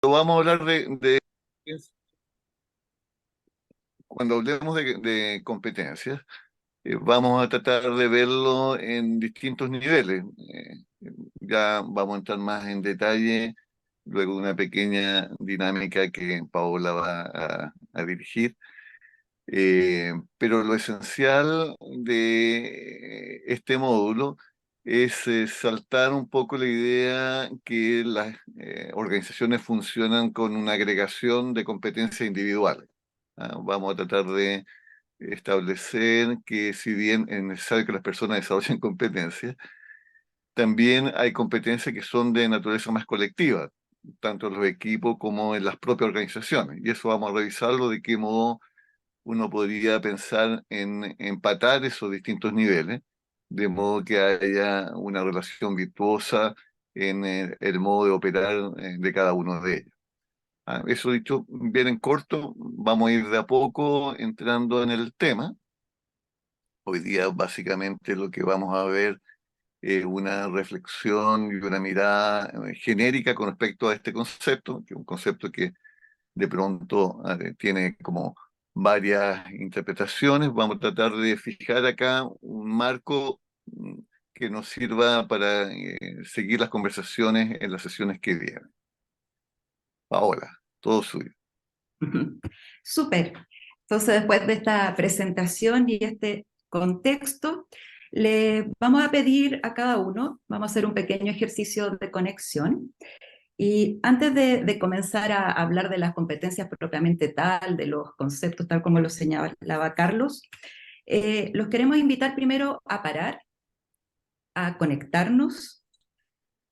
Vamos a hablar cuando hablemos de competencias, vamos a tratar de verlo en distintos niveles. Ya vamos a entrar más en detalle luego de una pequeña dinámica que Paola va a dirigir. Pero lo esencial de este módulo es saltar un poco la idea que las organizaciones funcionan con una agregación de competencias individuales. Vamos a tratar de establecer que si bien es necesario que las personas desarrollen competencias, también hay competencias que son de naturaleza más colectiva, tanto en los equipos como en las propias organizaciones. Y eso vamos a revisarlo de qué modo uno podría pensar en empatar esos distintos niveles, de modo que haya una relación virtuosa en el modo de operar de cada uno de ellos. Eso dicho bien en corto, vamos a ir de a poco entrando en el tema. Hoy día básicamente lo que vamos a ver es una reflexión y una mirada genérica con respecto a este concepto, que es un concepto que de pronto tiene como varias interpretaciones. Vamos a tratar de fijar acá un marco que nos sirva para seguir las conversaciones en las sesiones que vienen. Ahora, todo suyo. Ujú. Súper. Entonces, después de esta presentación y este contexto, le vamos a pedir a cada uno, vamos a hacer un pequeño ejercicio de conexión. Y antes de comenzar a hablar de las competencias propiamente tal, de los conceptos tal como lo señalaba Carlos, los queremos invitar primero a parar, a conectarnos,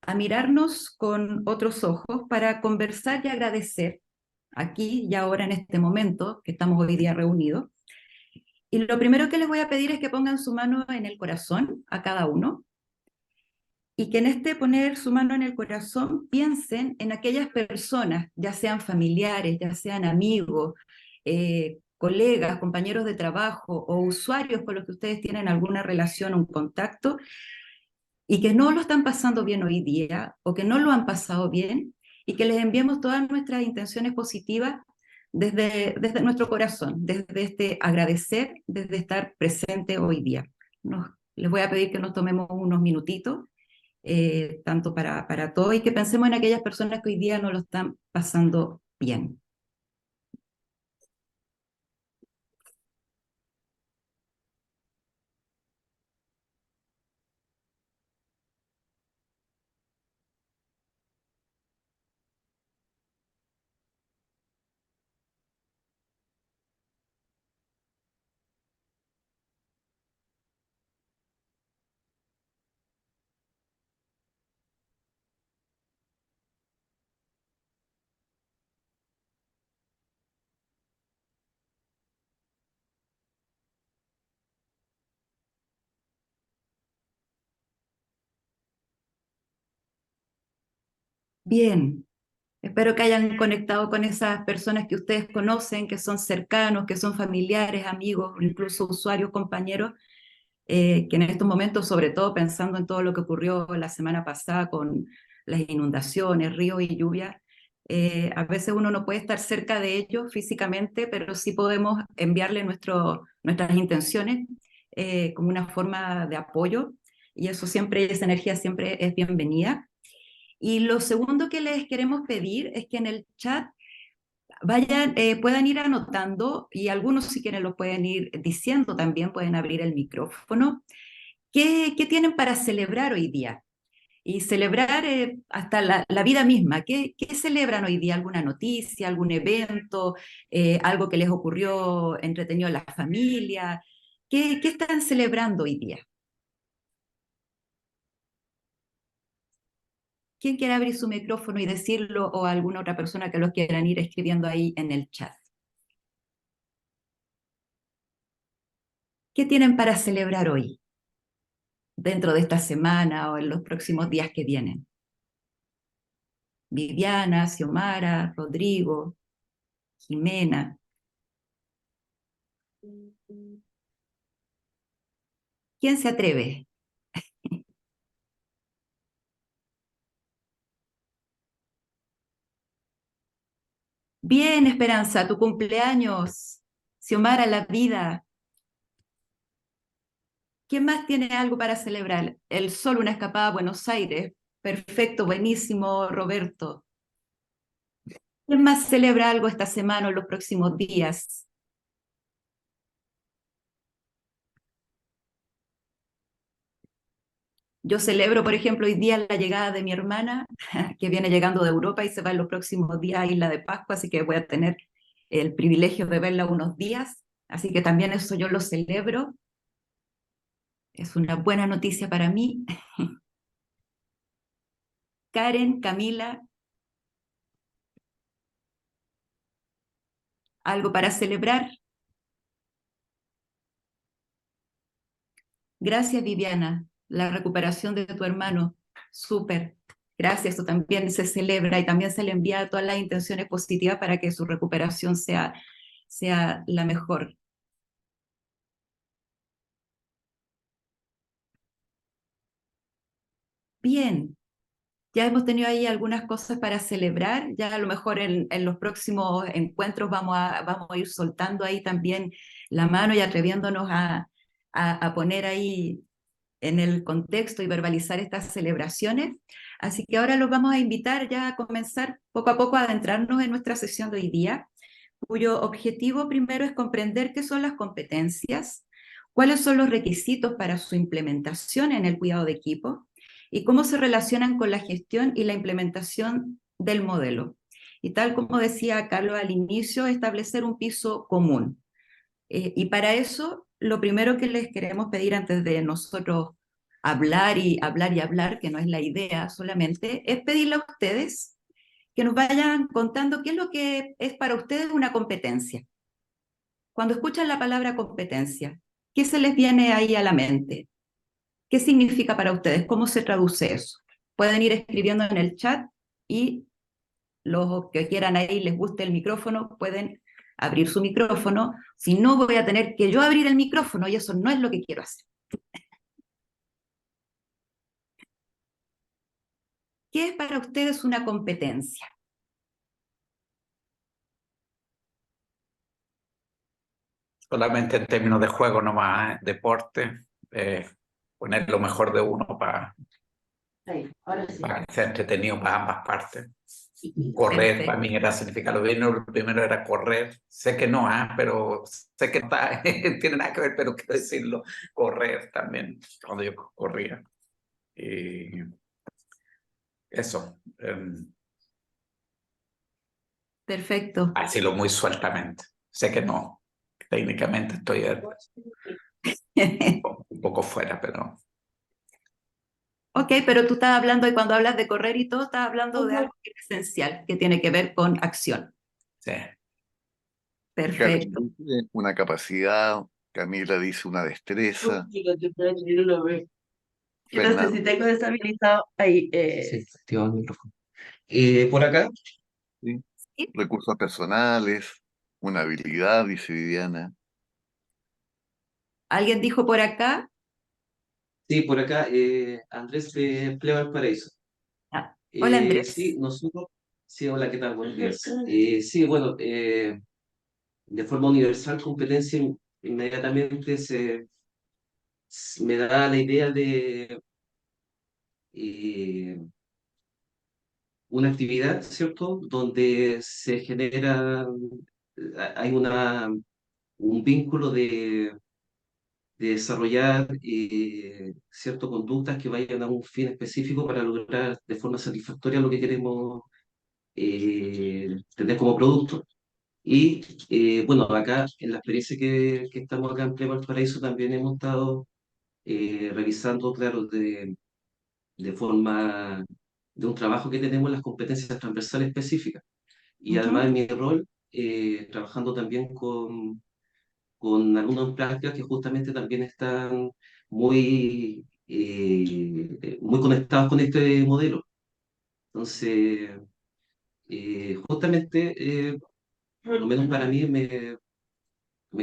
a mirarnos con otros ojos para conversar y agradecer aquí y ahora en este momento que estamos hoy día reunidos. Y lo primero que les voy a pedir es que pongan su mano en el corazón a cada uno y que en este poner su mano en el corazón piensen en aquellas personas, ya sean familiares, ya sean amigos, colegas, compañeros de trabajo o usuarios con los que ustedes tienen alguna relación o un contacto y que no lo están pasando bien hoy día o que no lo han pasado bien y que les enviemos todas nuestras intenciones positivas desde nuestro corazón, desde este agradecer, desde estar presente hoy día. Les voy a pedir que nos tomemos unos minutitos, tanto para todos, y que pensemos en aquellas personas que hoy día no lo están pasando bien. Bien, espero que hayan conectado con esas personas que ustedes conocen, que son cercanos, que son familiares, amigos, incluso usuarios, compañeros, que en estos momentos, sobre todo pensando en todo lo que ocurrió la semana pasada con las inundaciones, ríos y lluvia, a veces uno no puede estar cerca de ellos físicamente, pero sí podemos enviarle nuestras intenciones como una forma de apoyo, y eso siempre, esa energía siempre es bienvenida. Y lo segundo que les queremos pedir es que en el chat puedan ir anotando, y algunos si quieren lo pueden ir diciendo también, pueden abrir el micrófono. ¿Qué tienen para celebrar hoy día? Y celebrar hasta la vida misma. ¿Qué celebran hoy día? ¿Alguna noticia, algún evento, algo que les ocurrió entretenido en la familia? ¿Qué están celebrando hoy día? ¿Quién quiere abrir su micrófono y decirlo, o alguna otra persona que los quieran ir escribiendo ahí en el chat? ¿Qué tienen para celebrar hoy, dentro de esta semana o en los próximos días que vienen? Viviana, Xiomara, Rodrigo, Jimena. ¿Quién se atreve? Bien, Esperanza, tu cumpleaños. Xiomara, la vida. ¿Quién más tiene algo para celebrar? El sol, una escapada a Buenos Aires. Perfecto, buenísimo, Roberto. ¿Quién más celebra algo esta semana o los próximos días? Yo celebro, por ejemplo, hoy día la llegada de mi hermana, que viene llegando de Europa y se va en los próximos días a Isla de Pascua, así que voy a tener el privilegio de verla unos días. Así que también eso yo lo celebro. Es una buena noticia para mí. Karen, Camila, ¿algo para celebrar? Gracias, Viviana. La recuperación de tu hermano. Súper. Gracias. Esto también se celebra y también se le envía todas las intenciones positivas para que su recuperación sea la mejor. Bien. Ya hemos tenido ahí algunas cosas para celebrar. Ya a lo mejor en los próximos encuentros vamos a ir soltando ahí también la mano y atreviéndonos a poner ahí en el contexto y verbalizar estas celebraciones. Así que ahora los vamos a invitar ya a comenzar poco a poco a adentrarnos en nuestra sesión de hoy día, cuyo objetivo primero es comprender qué son las competencias, cuáles son los requisitos para su implementación en el cuidado de equipo y cómo se relacionan con la gestión y la implementación del modelo. Y tal como decía Carlos al inicio, establecer un piso común. Y para eso, lo primero que les queremos pedir antes de nosotros hablar y hablar y hablar, que no es la idea solamente, es pedirle a ustedes que nos vayan contando qué es lo que es para ustedes una competencia. Cuando escuchan la palabra competencia, ¿qué se les viene ahí a la mente? ¿Qué significa para ustedes? ¿Cómo se traduce eso? Pueden ir escribiendo en el chat y los que quieran ahí les guste el micrófono, pueden abrir su micrófono. Si no, voy a tener que yo abrir el micrófono y eso no es lo que quiero hacer. ¿Qué es para ustedes una competencia? Solamente en términos de juego nomás, deporte, poner lo mejor de uno para que sea entretenido para ambas partes. Correr para mí era significar lo primero era correr. Sé que no, pero sé que está, tiene nada que ver, pero quiero decirlo, correr también, cuando yo corría. Y eso, Perfecto. decirlo muy sueltamente. Sé que no, técnicamente estoy un poco fuera, pero Ok, pero tú estás hablando, y cuando hablas de correr y todo, estás hablando de algo que es esencial, que tiene que ver con acción. sí. Karen Perfecto. dice una capacidad, Camila dice una destreza, Yo no sé Fernando, si tengo deshabilitado ahí. Sí, activado el micrófono. Por acá, ¿sí? ¿Sí? Recursos personales, una habilidad, dice Viviana. ¿Alguien dijo por acá? sí, por acá, Andrés de Empleo Valparaíso. Ah, hola Sí, Andrés. nosotros, sí, hola, ¿qué tal? Buenos días. Sí, bueno, de forma universal, competencia inmediatamente me da la idea de eh, una actividad, ¿cierto? Donde se genera, hay un vínculo de desarrollar ciertas conductas que vayan a un fin específico para lograr de forma satisfactoria lo que queremos tener como producto. Y bueno, acá en la experiencia que estamos acá en Play Valparaíso también hemos estado revisando, claro, de forma de un trabajo que tenemos en las competencias transversales específicas. Y además en Ujú. mi rol, trabajando también con alumnos en prácticas que justamente también están muy conectados con este modelo. Entonces, justamente, por lo menos para mí, me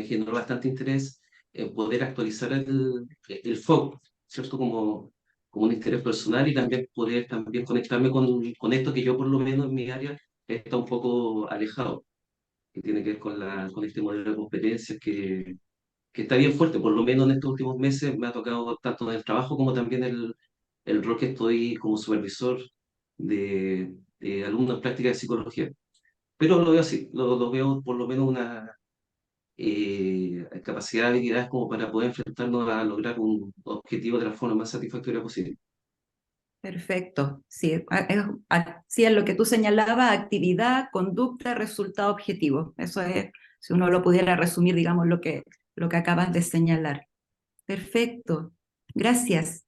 generó bastante interés en poder actualizar el foco, ¿cierto? Como un interés personal y también poder también conectarme con esto que yo por lo menos en mi área está un poco alejado. que tiene que ver con este modelo de competencias que está bien fuerte, por lo menos en estos últimos meses me ha tocado tanto en el trabajo como también el rol que estoy como supervisor de alumnos en práctica de psicología. Pero lo veo así, lo veo por lo menos una capacidad, habilidades como para poder enfrentarnos a lograr un objetivo de la forma más satisfactoria posible. Perfecto. Sí, sí, es lo que tú señalabas, actividad, conducta, resultado objetivo. Eso es, si uno lo pudiera resumir, digamos, lo que acabas de señalar. Perfecto. Gracias.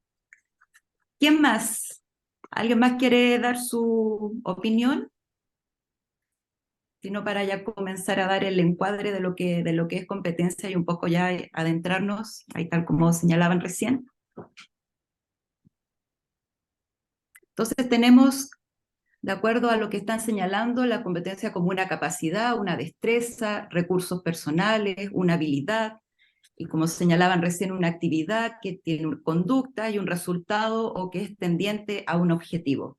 ¿Quién más? ¿Alguien más quiere dar su opinión? Sino para ya comenzar a dar el encuadre de lo que es competencia y un poco ya adentrarnos, ahí tal como señalaban recién. Entonces tenemos, de acuerdo a lo que están señalando, la competencia como una capacidad, una destreza, recursos personales, una habilidad, y como señalaban recién, una actividad que tiene una conducta y un resultado o que es tendiente a un objetivo.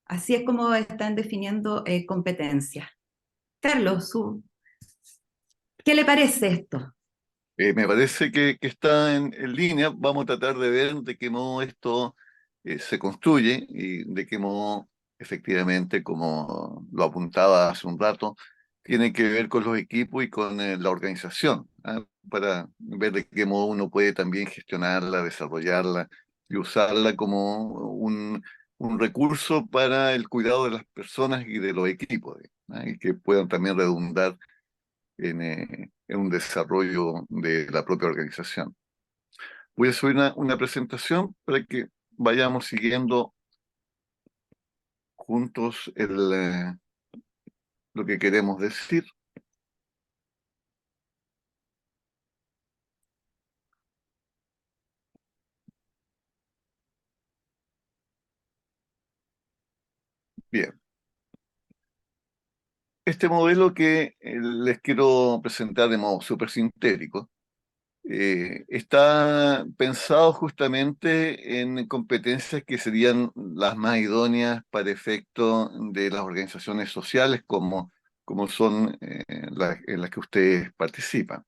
Así es como están definiendo competencia. Carlos, ¿qué le parece esto? Me parece que está en línea. Vamos a tratar de ver de qué modo esto se construye y de qué modo, efectivamente, como lo apuntaba hace un rato, tiene que ver con los equipos y con la organización, ¿ah? Para ver de qué modo uno puede también gestionarla, desarrollarla y usarla como un recurso para el cuidado de las personas y de los equipos, ¿ah? Y que puedan también redundar en un desarrollo de la propia organización. Voy a subir una presentación para que vayamos siguiendo juntos lo que queremos decir. Bien, este modelo que les quiero presentar de modo súper sintético está pensado justamente en competencias que serían las más idóneas para efecto de las organizaciones sociales como son en las que ustedes participan.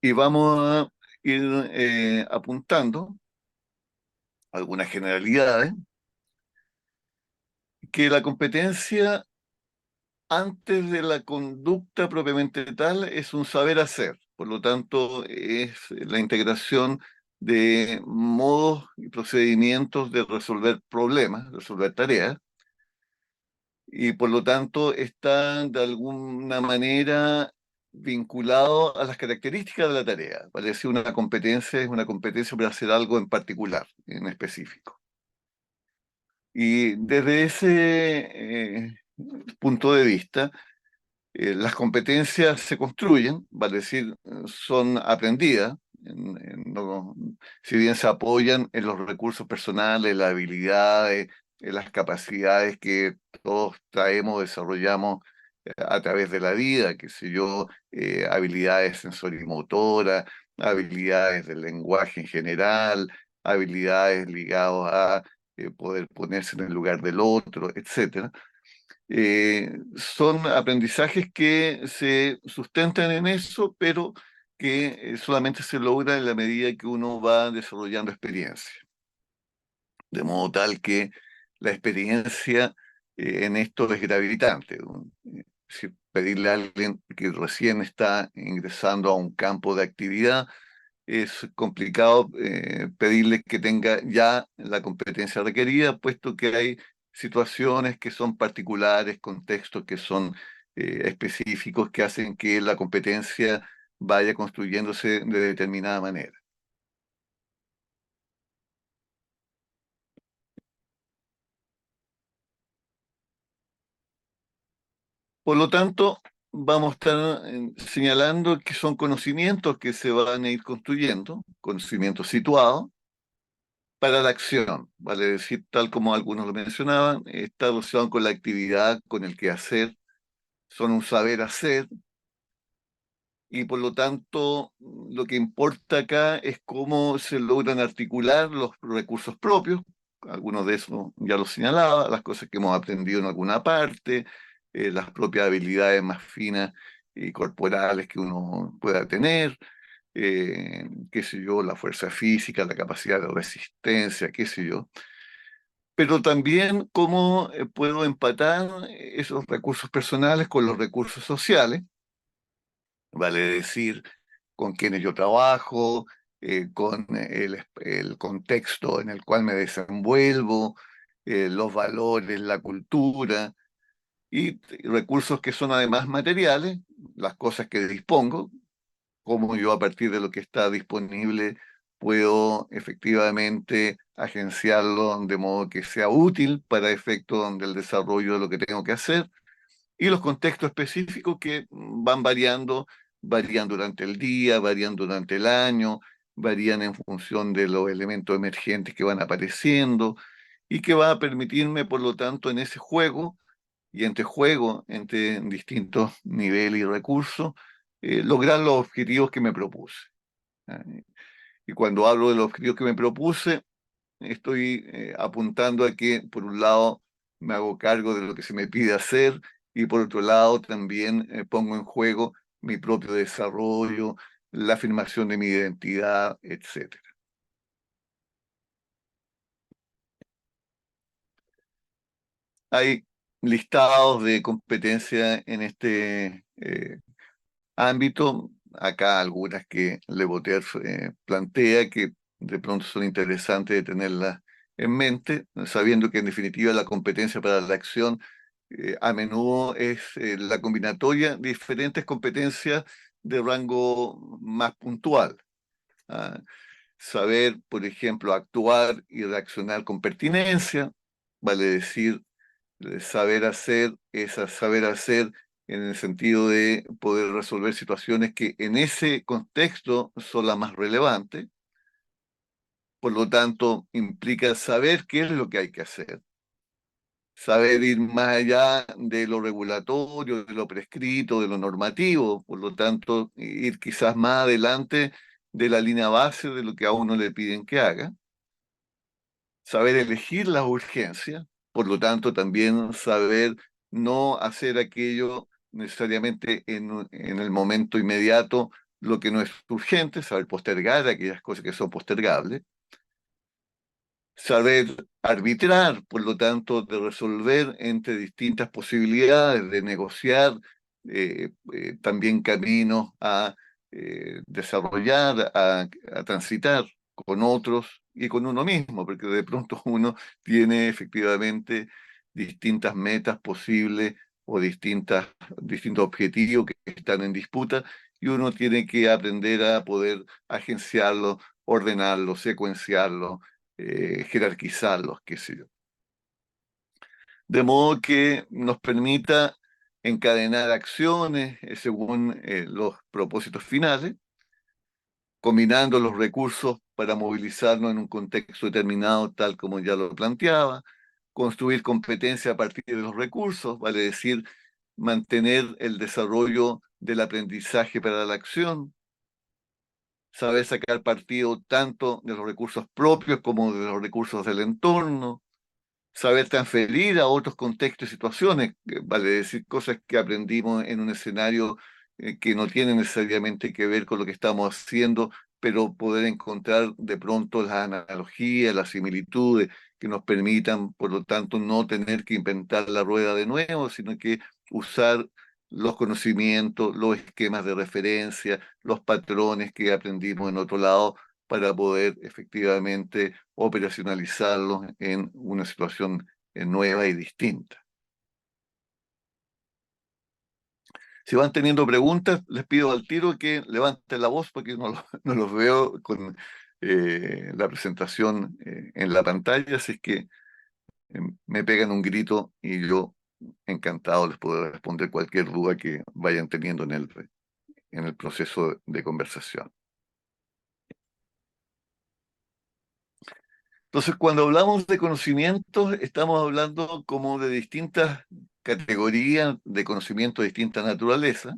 Y vamos a ir apuntando algunas generalidades, que la competencia antes de la conducta propiamente tal es un saber hacer. Por lo tanto, es la integración de modos y procedimientos de resolver problemas, resolver tareas, y por lo tanto está de alguna manera vinculado a las características de la tarea. Vale decir, una competencia es una competencia para hacer algo en particular, en específico. Y desde ese punto de vista, las competencias se construyen, vale decir, son aprendidas, si bien se apoyan en los recursos personales, las habilidades, en las capacidades que todos traemos, desarrollamos a través de la vida, qué sé yo, habilidades sensorimotoras, habilidades del lenguaje en general, habilidades ligadas a poder ponerse en el lugar del otro, etcétera. Son aprendizajes que se sustentan en eso, pero que solamente se logra en la medida que uno va desarrollando experiencia. De modo tal que la experiencia en esto es gravitante. Si pedirle a alguien que recién está ingresando a un campo de actividad, es complicado pedirle que tenga ya la competencia requerida, puesto que hay situaciones que son particulares, contextos que son específicos, que hacen que la competencia vaya construyéndose de determinada manera. Por lo tanto, vamos a estar señalando que son conocimientos que se van a ir construyendo, conocimientos situados, para la acción, vale decir, tal como algunos lo mencionaban, está relacionado con la actividad, con el quehacer, son un saber hacer, y por lo tanto lo que importa acá es cómo se logran articular los recursos propios, algunos de esos ya los señalaba, las cosas que hemos aprendido en alguna parte, las propias habilidades más finas y corporales que uno pueda tener, qué sé yo, la fuerza física, la capacidad de resistencia, qué sé yo. Pero también cómo puedo empatar esos recursos personales con los recursos sociales, vale decir, con quienes yo trabajo, con el contexto en el cual me desenvuelvo, los valores, la cultura, y recursos que son además materiales, las cosas que dispongo, cómo yo a partir de lo que está disponible puedo efectivamente agenciarlo de modo que sea útil para efecto del desarrollo de lo que tengo que hacer, y los contextos específicos que van variando, varían durante el día, varían durante el año, varían en función de los elementos emergentes que van apareciendo, y que va a permitirme, por lo tanto, en ese juego y entre juego, entre distintos niveles y recursos, lograr los objetivos que me propuse. ¿Eh? Y cuando hablo de los objetivos que me propuse, estoy apuntando a que, por un lado, me hago cargo de lo que se me pide hacer, y por otro lado, también pongo en juego mi propio desarrollo, la afirmación de mi identidad, etc. Hay listados de competencias en este ámbito, acá algunas que Le Boteer plantea que de pronto son interesantes de tenerlas en mente, sabiendo que en definitiva la competencia para la acción a menudo es la combinatoria de diferentes competencias de rango más puntual. ¿Ah? Saber, por ejemplo, actuar y reaccionar con pertinencia, vale decir, saber hacer es saber hacer en el sentido de poder resolver situaciones que en ese contexto son las más relevantes. Por lo tanto, implica saber qué es lo que hay que hacer, saber ir más allá de lo regulatorio, de lo prescrito, de lo normativo, por lo tanto, ir quizás más adelante de la línea base de lo que a uno le piden que haga, saber elegir las urgencias, por lo tanto también saber no hacer aquello necesariamente en el momento inmediato lo que no es urgente, saber postergar aquellas cosas que son postergables, saber arbitrar, por lo tanto, de resolver entre distintas posibilidades, de negociar también caminos a desarrollar, a transitar con otros y con uno mismo, porque de pronto uno tiene efectivamente distintas metas posibles o distintos objetivos que están en disputa, y uno tiene que aprender a poder agenciarlos, ordenarlos, secuenciarlos, jerarquizarlos, qué sé yo. De modo que nos permita encadenar acciones según los propósitos finales, combinando los recursos para movilizarnos en un contexto determinado, tal como ya lo planteaba, construir competencia a partir de los recursos, vale decir, mantener el desarrollo del aprendizaje para la acción, saber sacar partido tanto de los recursos propios como de los recursos del entorno, saber transferir a otros contextos y situaciones, vale decir, cosas que aprendimos en un escenario que no tienen necesariamente que ver con lo que estamos haciendo, pero poder encontrar de pronto las analogías, las similitudes que nos permitan, por lo tanto, no tener que inventar la rueda de nuevo, sino que usar los conocimientos, los esquemas de referencia, los patrones que aprendimos en otro lado para poder efectivamente operacionalizarlos en una situación nueva y distinta. Si van teniendo preguntas, les pido al tiro que levanten la voz porque no los veo con la presentación en la pantalla, así es que me pegan un grito y yo encantado les puedo responder cualquier duda que vayan teniendo en el proceso de conversación. Entonces, cuando hablamos de conocimientos, estamos hablando como de distintas categorías de conocimiento de distinta naturaleza,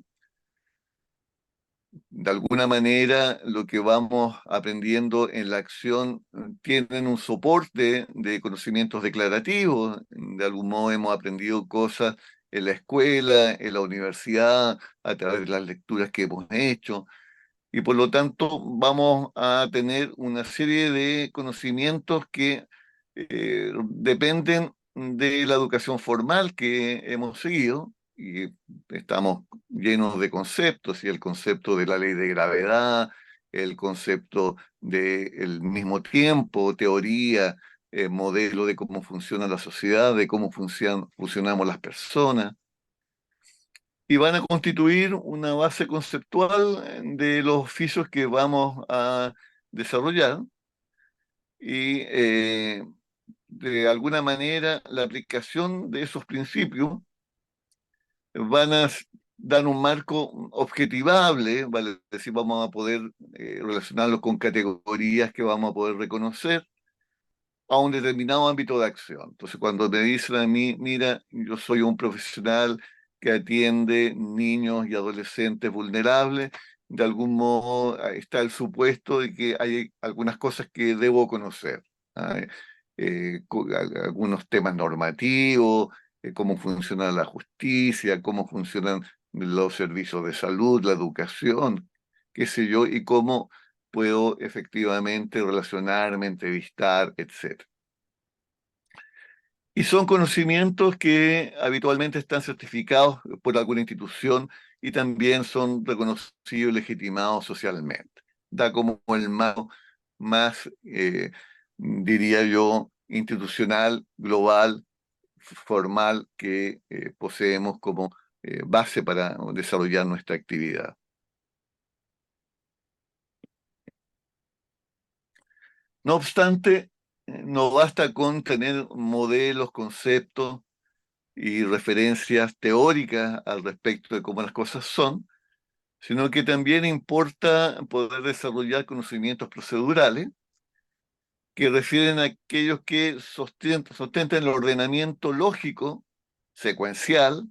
de alguna manera lo que vamos aprendiendo en la acción tienen un soporte de conocimientos declarativos. De algún modo hemos aprendido cosas en la escuela, en la universidad, a través de las lecturas que hemos hecho. Y por lo tanto vamos a tener una serie de conocimientos que dependen de la educación formal que hemos seguido y estamos llenos de conceptos, y el concepto de la ley de gravedad, el concepto del mismo tiempo, teoría, modelo de cómo funciona la sociedad, de cómo funcionamos las personas, y van a constituir una base conceptual de los oficios que vamos a desarrollar y de alguna manera la aplicación de esos principios van a dar un marco objetivable, vale decir, vamos a poder relacionarlos con categorías que vamos a poder reconocer a un determinado ámbito de acción. Entonces, cuando me dicen a mí, mira, yo soy un profesional que atiende niños y adolescentes vulnerables, de algún modo está el supuesto de que hay algunas cosas que debo conocer. ¿Ah? Algunos temas normativos, cómo funciona la justicia, cómo funcionan los servicios de salud, la educación, qué sé yo, y cómo puedo efectivamente relacionarme, entrevistar, etcétera. Y son conocimientos que habitualmente están certificados por alguna institución y también son reconocidos y legitimados socialmente. Da como el marco más, diría yo, institucional, global, formal que poseemos como base para desarrollar nuestra actividad. No obstante, no basta con tener modelos, conceptos y referencias teóricas al respecto de cómo las cosas son, sino que también importa poder desarrollar conocimientos procedurales que refieren a aquellos que sostentan el ordenamiento lógico, secuencial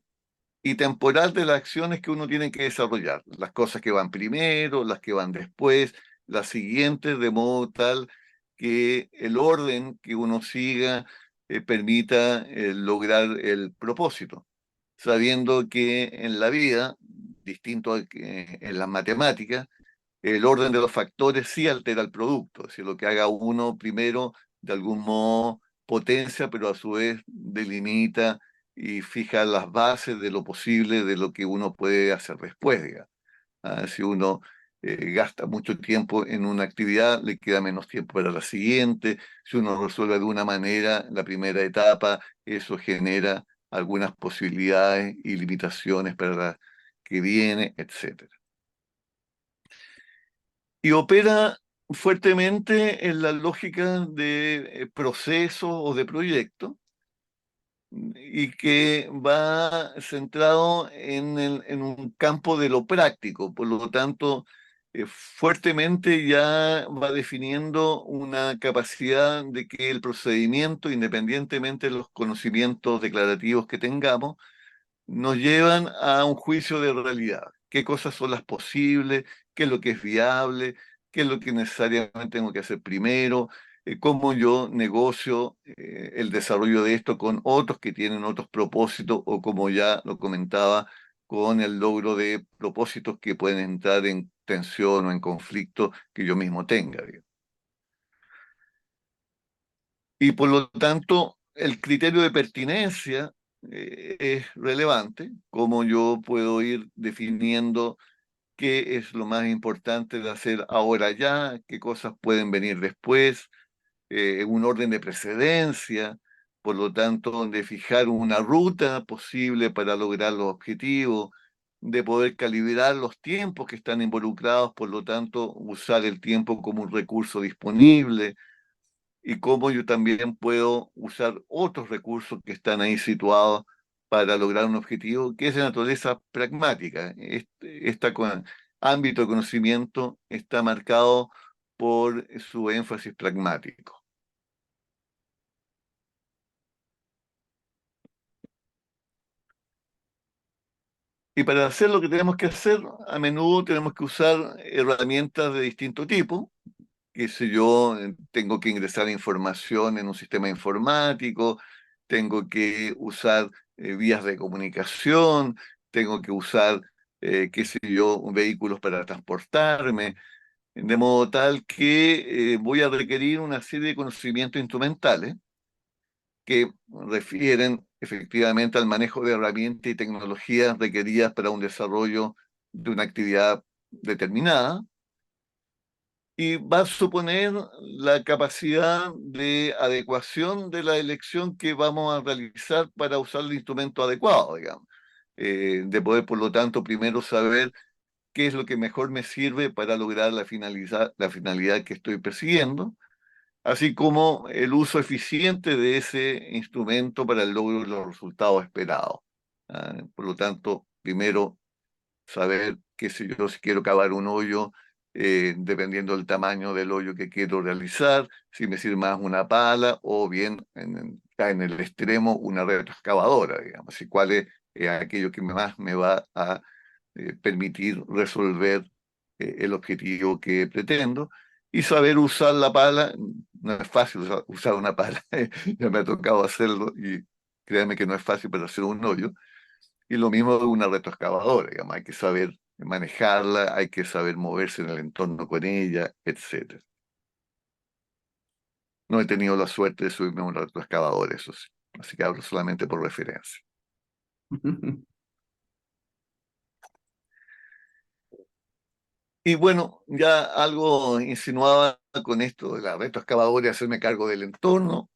y temporal de las acciones que uno tiene que desarrollar, las cosas que van primero, las que van después, las siguientes, de modo tal que el orden que uno siga permita lograr el propósito, sabiendo que en la vida, distinto a que en las matemáticas, el orden de los factores sí altera el producto. Si lo que haga uno primero, de algún modo potencia, pero a su vez delimita y fija las bases de lo posible de lo que uno puede hacer después, digamos. Si uno gasta mucho tiempo en una actividad, le queda menos tiempo para la siguiente. Si uno resuelve de una manera la primera etapa, eso genera algunas posibilidades y limitaciones para la que viene, etcétera. Y opera fuertemente en la lógica de procesos o de proyectos, y que va centrado en un campo de lo práctico. Por lo tanto, fuertemente ya va definiendo una capacidad de que el procedimiento, independientemente de los conocimientos declarativos que tengamos, nos llevan a un juicio de realidad. ¿Qué cosas son las posibles? ¿Qué es lo que es viable? ¿Qué es lo que necesariamente tengo que hacer primero? ¿Cómo yo negocio el desarrollo de esto con otros que tienen otros propósitos, o como ya lo comentaba, con el logro de propósitos que pueden entrar en tensión o en conflicto que yo mismo tenga, digamos. Y por lo tanto, el criterio de pertinencia es relevante, como yo puedo ir definiendo qué es lo más importante de hacer ahora ya, qué cosas pueden venir después, un orden de precedencia, por lo tanto, de fijar una ruta posible para lograr los objetivos, de poder calibrar los tiempos que están involucrados, por lo tanto, usar el tiempo como un recurso disponible, y cómo yo también puedo usar otros recursos que están ahí situados para lograr un objetivo que es de naturaleza pragmática. Ámbito de conocimiento está marcado por su énfasis pragmático. Y para hacer lo que tenemos que hacer, a menudo tenemos que usar herramientas de distinto tipo. Que si yo tengo que ingresar información en un sistema informático, tengo que usar vías de comunicación, tengo que usar, qué sé yo, vehículos para transportarme, de modo tal que voy a requerir una serie de conocimientos instrumentales que refieren efectivamente al manejo de herramientas y tecnologías requeridas para un desarrollo de una actividad determinada, y va a suponer la capacidad de adecuación de la elección que vamos a realizar para usar el instrumento adecuado, digamos. De poder, por lo tanto, primero saber qué es lo que mejor me sirve para lograr la finalidad que estoy persiguiendo, así como el uso eficiente de ese instrumento para el logro de los resultados esperados. Por lo tanto, primero saber, qué sé yo, si quiero cavar un hoyo, dependiendo del tamaño del hoyo que quiero realizar, si me sirve más una pala o bien en el extremo una retroexcavadora, digamos, y cuál es aquello que más me va a permitir resolver el objetivo que pretendo. Y saber usar la pala, no es fácil usar una pala, ya me ha tocado hacerlo y créanme que no es fácil para hacer un hoyo. Y lo mismo de una retroexcavadora, digamos, hay que saber manejarla, hay que saber moverse en el entorno con ella, etcétera. No he tenido la suerte de subirme a un retroexcavadora, eso sí, así que hablo solamente por referencia. Y bueno, ya algo insinuaba con esto de la retroexcavadora y hacerme cargo del entorno.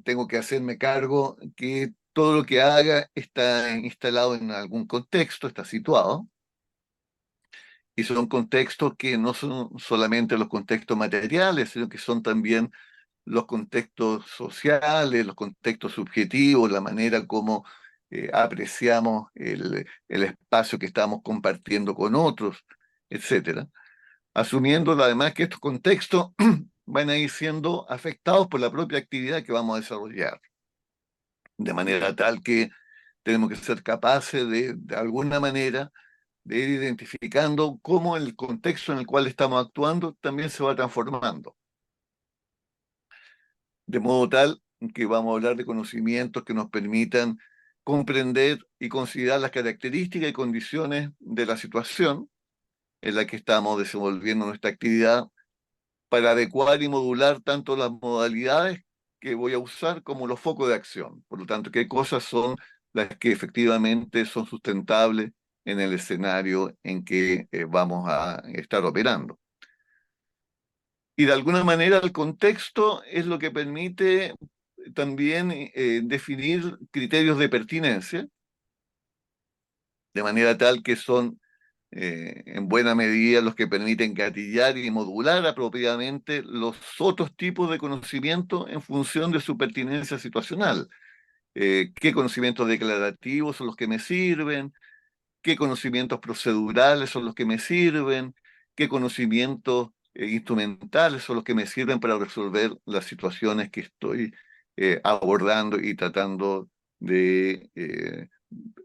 Tengo que hacerme cargo que todo lo que haga está instalado en algún contexto, está situado. Y son contextos que no son solamente los contextos materiales, sino que son también los contextos sociales, los contextos subjetivos, la manera como apreciamos el espacio que estamos compartiendo con otros, etcétera. Asumiendo además que estos contextos van a ir siendo afectados por la propia actividad que vamos a desarrollar, de manera tal que tenemos que ser capaces de alguna manera, de ir identificando cómo el contexto en el cual estamos actuando también se va transformando. De modo tal que vamos a hablar de conocimientos que nos permitan comprender y considerar las características y condiciones de la situación en la que estamos desenvolviendo nuestra actividad para adecuar y modular tanto las modalidades que voy a usar como los focos de acción. Por lo tanto, qué cosas son las que efectivamente son sustentables en el escenario en que vamos a estar operando. Y de alguna manera el contexto es lo que permite también definir criterios de pertinencia, de manera tal que son en buena medida los que permiten gatillar y modular apropiadamente los otros tipos de conocimiento en función de su pertinencia situacional. ¿Qué conocimientos declarativos son los que me sirven? ¿Qué conocimientos procedurales son los que me sirven? ¿Qué conocimientos instrumentales son los que me sirven para resolver las situaciones que estoy abordando y tratando de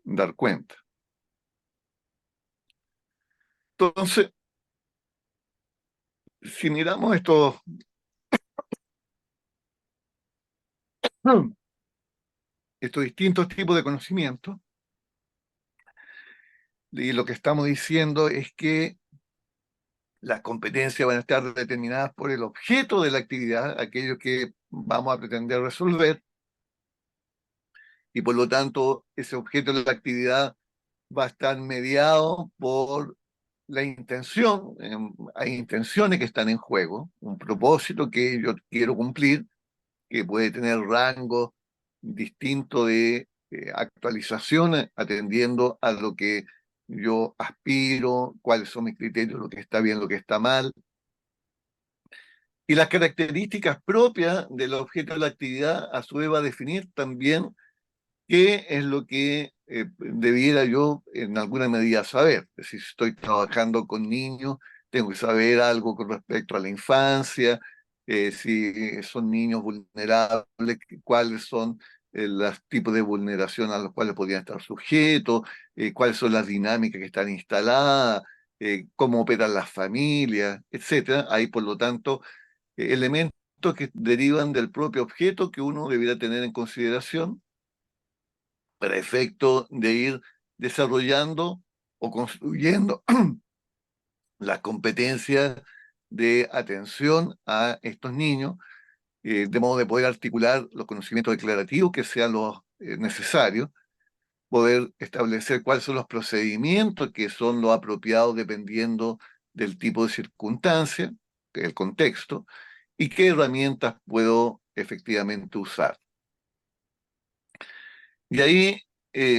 dar cuenta? Entonces, si miramos estos distintos tipos de conocimientos, y lo que estamos diciendo es que las competencias van a estar determinadas por el objeto de la actividad, aquello que vamos a pretender resolver, y por lo tanto ese objeto de la actividad va a estar mediado por la intención. Hay intenciones que están en juego, un propósito que yo quiero cumplir, que puede tener rango distinto de actualizaciones atendiendo a lo que yo aspiro, cuáles son mis criterios, lo que está bien, lo que está mal, y las características propias del objeto de la actividad a su vez va a definir también qué es lo que debiera yo en alguna medida saber. Es decir, si estoy trabajando con niños, tengo que saber algo con respecto a la infancia, si son niños vulnerables, cuáles son los tipos de vulneración a los cuales podrían estar sujetos, cuáles son las dinámicas que están instaladas, cómo operan las familias, etcétera. Hay, por lo tanto, elementos que derivan del propio objeto que uno debiera tener en consideración para efecto de ir desarrollando o construyendo las competencias de atención a estos niños, de modo de poder articular los conocimientos declarativos que sean los necesarios, poder establecer cuáles son los procedimientos que son los apropiados dependiendo del tipo de circunstancia, del contexto, y qué herramientas puedo efectivamente usar. Y ahí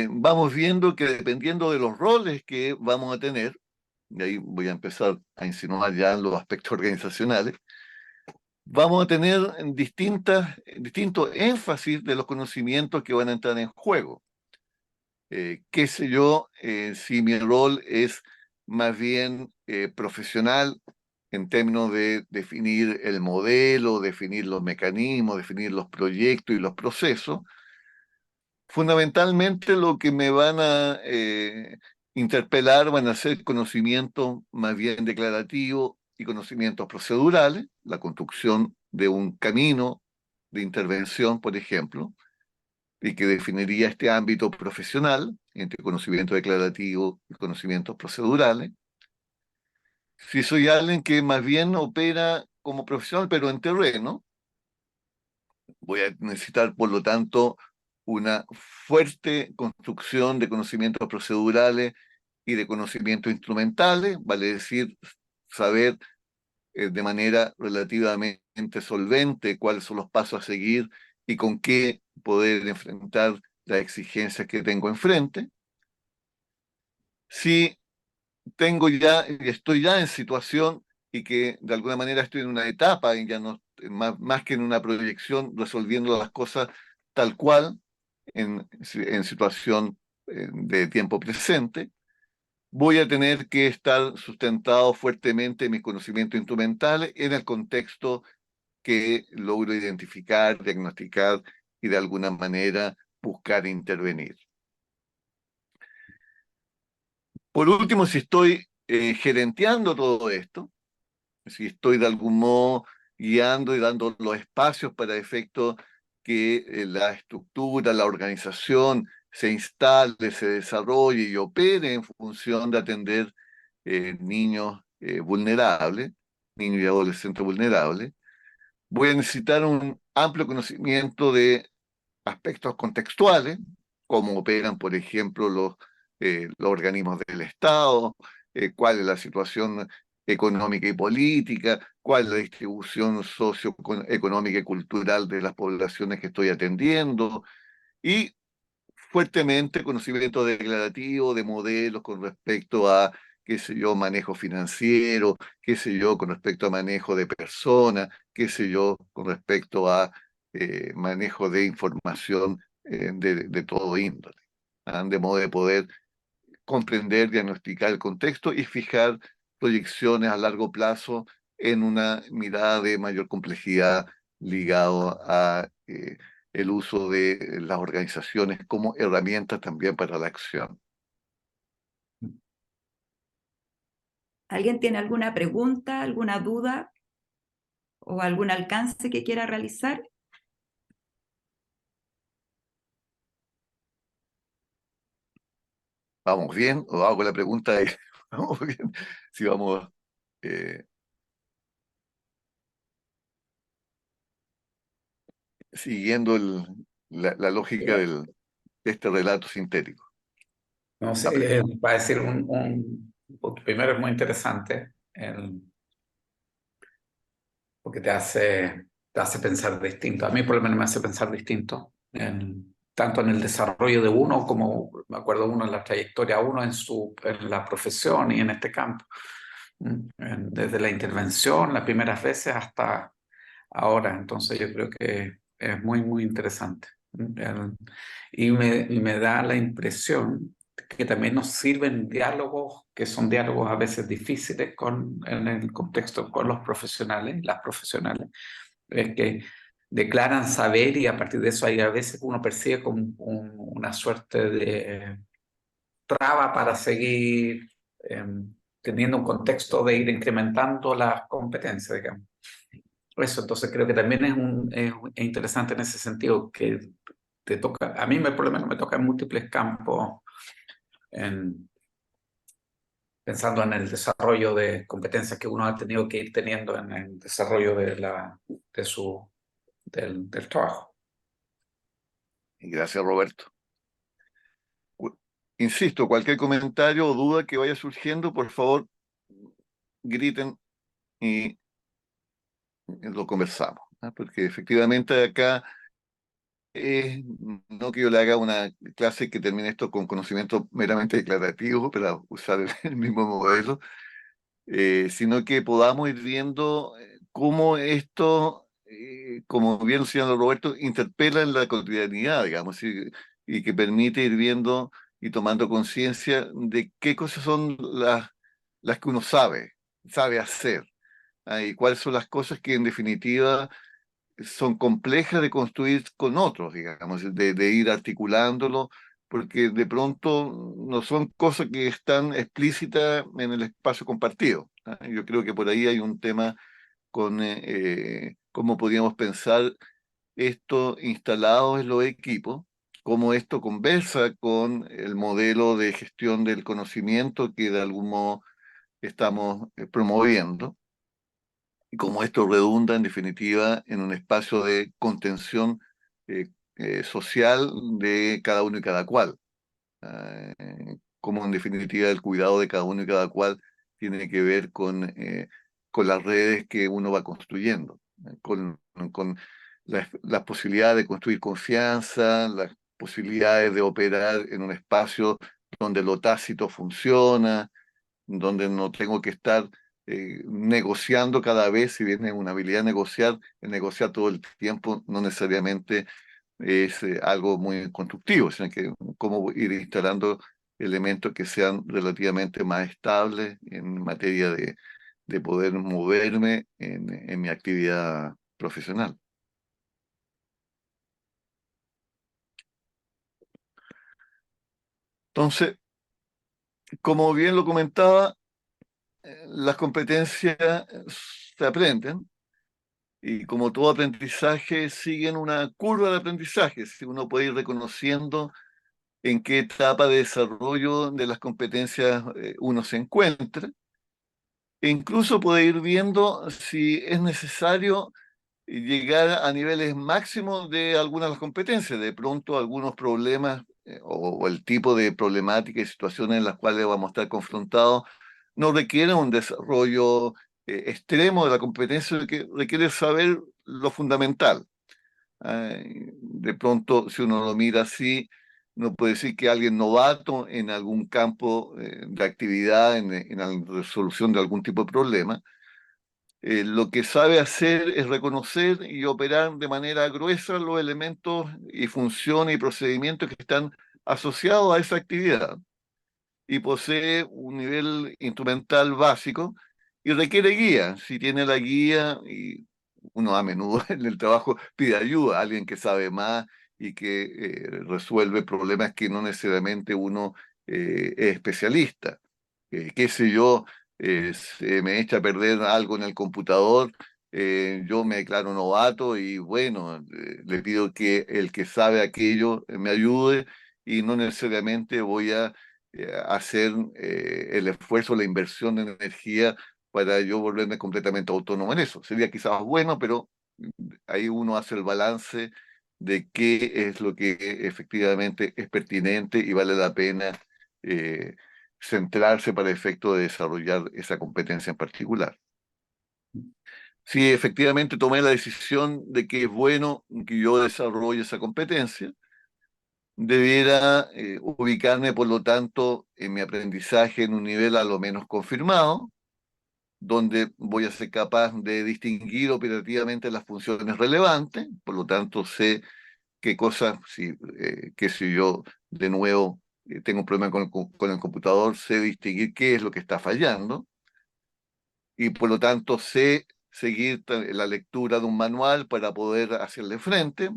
vamos viendo que dependiendo de los roles que vamos a tener, y ahí voy a empezar a insinuar ya los aspectos organizacionales, vamos a tener distintos énfasis de los conocimientos que van a entrar en juego. Qué sé yo, si mi rol es más bien profesional en términos de definir el modelo, definir los mecanismos, definir los proyectos y los procesos, fundamentalmente lo que me van a interpelar van a ser conocimientos más bien declarativos y conocimientos procedurales, la construcción de un camino de intervención, por ejemplo, y que definiría este ámbito profesional entre conocimiento declarativo y conocimientos procedurales. Si soy alguien que más bien opera como profesional, pero en terreno, voy a necesitar, por lo tanto, una fuerte construcción de conocimientos procedurales y de conocimientos instrumentales, vale decir, saber de manera relativamente solvente cuáles son los pasos a seguir y con qué poder enfrentar las exigencias que tengo enfrente. Si tengo ya, estoy ya en situación y que de alguna manera estoy en una etapa y ya no, más que en una proyección, resolviendo las cosas tal cual, en situación de tiempo presente, voy a tener que estar sustentado fuertemente en mis conocimientos instrumentales en el contexto que logro identificar, diagnosticar y de alguna manera buscar intervenir. Por último, si estoy gerenteando todo esto, si estoy de algún modo guiando y dando los espacios para efecto que la estructura, la organización se instale, se desarrolle y opere en función de atender niños vulnerables, niños y adolescentes vulnerables, voy a necesitar un amplio conocimiento de aspectos contextuales, cómo operan, por ejemplo, los organismos del Estado, cuál es la situación económica y política, cuál es la distribución socioeconómica y cultural de las poblaciones que estoy atendiendo, y fuertemente conocimiento declarativo de modelos con respecto a, qué sé yo, manejo financiero, qué sé yo, con respecto a manejo de personas, qué sé yo, con respecto a manejo de información de todo índole, de modo de poder comprender, diagnosticar el contexto y fijar proyecciones a largo plazo en una mirada de mayor complejidad ligado a el uso de las organizaciones como herramientas también para la acción. ¿Alguien tiene alguna pregunta, alguna duda o algún alcance que quiera realizar? ¿Vamos bien? O hago la pregunta de, ¿vamos bien? Si vamos siguiendo la lógica de este relato sintético. No sé, va a decir primero es muy interesante porque te hace pensar distinto. A mí por lo menos me hace pensar distinto, tanto en el desarrollo de uno como, me acuerdo uno en la trayectoria, uno en la profesión y en este campo. Desde la intervención, las primeras veces hasta ahora. Entonces yo creo que es muy, muy interesante. Y me da la impresión que también nos sirven diálogos, que son diálogos a veces difíciles en el contexto con los profesionales, las profesionales, es que declaran saber y a partir de eso hay a veces uno percibe como una suerte de traba para seguir teniendo un contexto de ir incrementando las competencias, digamos. Eso, entonces creo que también es interesante en ese sentido que te toca, a mí por lo menos me toca en múltiples campos, en, pensando en el desarrollo de competencias que uno ha tenido que ir teniendo en el desarrollo del trabajo. Y gracias, Roberto. Insisto, cualquier comentario o duda que vaya surgiendo, por favor, griten y lo conversamos, ¿no? Porque efectivamente acá no que yo le haga una clase que termine esto con conocimiento meramente declarativo para usar el mismo modelo, sino que podamos ir viendo cómo esto, como bien señaló Roberto, interpela en la cotidianidad, digamos, y que permite ir viendo y tomando conciencia de qué cosas son las que uno sabe hacer, y cuáles son las cosas que en definitiva son complejas de construir con otros, digamos, de ir articulándolo, porque de pronto no son cosas que están explícitas en el espacio compartido. Yo creo que por ahí hay un tema con cómo podríamos pensar esto instalado en los equipos, cómo esto conversa con el modelo de gestión del conocimiento que de algún modo estamos promoviendo y cómo esto redunda en definitiva en un espacio de contención eh, social de cada uno y cada cual. Cómo en definitiva el cuidado de cada uno y cada cual tiene que ver con las redes que uno va construyendo, con las posibilidades de construir confianza, las posibilidades de operar en un espacio donde lo tácito funciona, donde no tengo que estar negociando cada vez, si bien es una habilidad negociar, el negociar todo el tiempo no necesariamente es algo muy constructivo, sino que cómo ir instalando elementos que sean relativamente más estables en materia de poder moverme en mi actividad profesional. Entonces, como bien lo comentaba, las competencias se aprenden. Y como todo aprendizaje, siguen una curva de aprendizaje. Si uno puede ir reconociendo en qué etapa de desarrollo de las competencias uno se encuentra, e incluso puede ir viendo si es necesario llegar a niveles máximos de algunas de las competencias. De pronto, algunos problemas o el tipo de problemática y situaciones en las cuales vamos a estar confrontados no requieren un desarrollo extremo de la competencia, que requiere saber lo fundamental. De pronto, si uno lo mira así, no puede decir que alguien novato en algún campo de actividad, en la resolución de algún tipo de problema, lo que sabe hacer es reconocer y operar de manera gruesa los elementos y funciones y procedimientos que están asociados a esa actividad y posee un nivel instrumental básico y requiere guía. Si tiene la guía, y uno a menudo en el trabajo pide ayuda a alguien que sabe más y que resuelve problemas que no necesariamente uno es especialista. Qué sé yo, se me echa a perder algo en el computador, yo me declaro novato y bueno, le pido que el que sabe aquello me ayude y no necesariamente voy a hacer el esfuerzo, la inversión de energía para yo volverme completamente autónomo en eso. Sería quizás bueno, pero ahí uno hace el balance de qué es lo que efectivamente es pertinente y vale la pena eh, centrarse para el efecto de desarrollar esa competencia en particular. Si efectivamente tomé la decisión de que es bueno que yo desarrolle esa competencia, debiera ubicarme, por lo tanto, en mi aprendizaje en un nivel a lo menos confirmado, donde voy a ser capaz de distinguir operativamente las funciones relevantes, por lo tanto, sé qué cosas, si yo de nuevo tengo un problema con el computador, sé distinguir qué es lo que está fallando, y por lo tanto sé seguir la lectura de un manual para poder hacerle frente,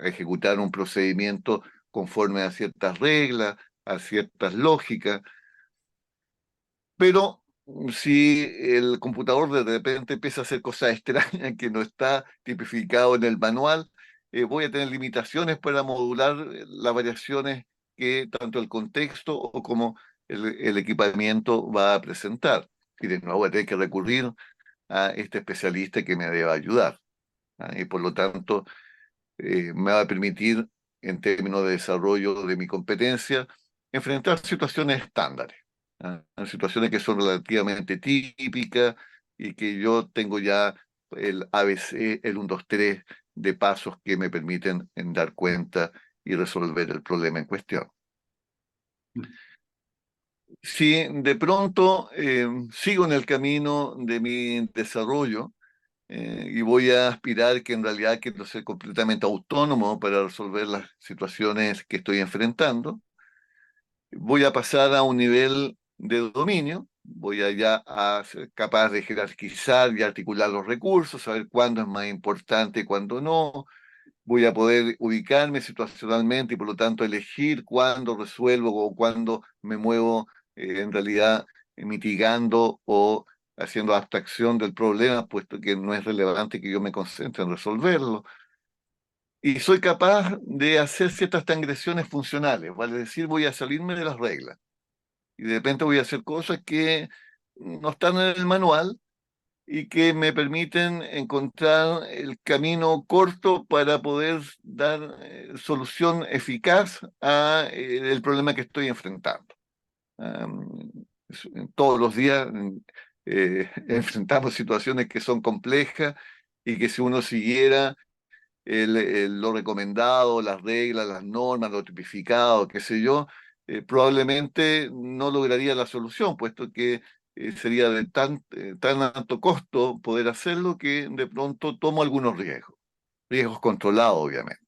ejecutar un procedimiento conforme a ciertas reglas, a ciertas lógicas, pero si el computador de repente empieza a hacer cosas extrañas que no está tipificado en el manual, voy a tener limitaciones para modular las variaciones que tanto el contexto o como el equipamiento va a presentar. Y de nuevo voy a tener que recurrir a este especialista que me deba ayudar. Y por lo tanto, me va a permitir, en términos de desarrollo de mi competencia, enfrentar situaciones estándares, situaciones que son relativamente típicas y que yo tengo ya el ABC, el 1, 2, 3 de pasos que me permiten en dar cuenta y resolver el problema en cuestión. Si de pronto sigo en el camino de mi desarrollo, y voy a aspirar que en realidad quiero ser completamente autónomo para resolver las situaciones que estoy enfrentando. Voy a pasar a un nivel de dominio, voy a ya a ser capaz de jerarquizar y articular los recursos, saber cuándo es más importante y cuándo no. Voy a poder ubicarme situacionalmente y por lo tanto elegir cuándo resuelvo o cuándo me muevo en realidad mitigando o haciendo abstracción del problema, puesto que no es relevante que yo me concentre en resolverlo. Y soy capaz de hacer ciertas transgresiones funcionales, vale decir, voy a salirme de las reglas. Y de repente voy a hacer cosas que no están en el manual, y que me permiten encontrar el camino corto para poder dar solución eficaz a el problema que estoy enfrentando. Todos los días enfrentamos situaciones que son complejas y que si uno siguiera lo recomendado, las reglas, las normas, lo tipificado, qué sé yo, probablemente no lograría la solución, puesto que sería de tan alto costo poder hacerlo que de pronto tomo algunos riesgos controlados, obviamente.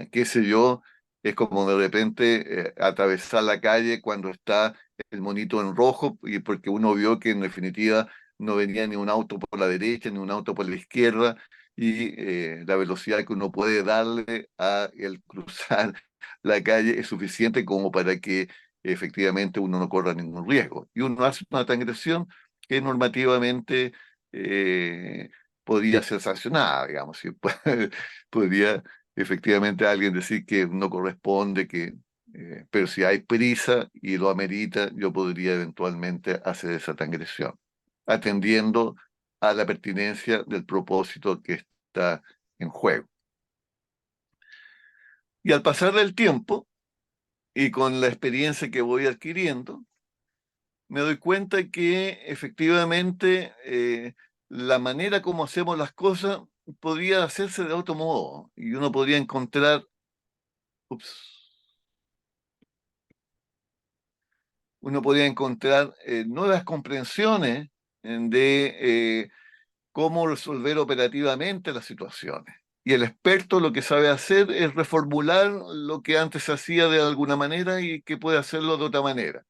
Qué sé yo, es como de repente atravesar la calle cuando está el monito en rojo, y porque uno vio que en definitiva no venía ni un auto por la derecha ni un auto por la izquierda, y la velocidad que uno puede darle a el cruzar la calle es suficiente como para que efectivamente uno no corra ningún riesgo. Y uno hace una transgresión que normativamente eh, podría ser sancionada, digamos, ¿sí? Podría efectivamente alguien decir que no corresponde, pero si hay prisa y lo amerita, yo podría eventualmente hacer esa transgresión, atendiendo a la pertinencia del propósito que está en juego. Y al pasar del tiempo y con la experiencia que voy adquiriendo, me doy cuenta que efectivamente la manera como hacemos las cosas podría hacerse de otro modo y uno podría encontrar, uno podría encontrar nuevas comprensiones de cómo resolver operativamente las situaciones. Y el experto lo que sabe hacer es reformular lo que antes se hacía de alguna manera y que puede hacerlo de otra manera.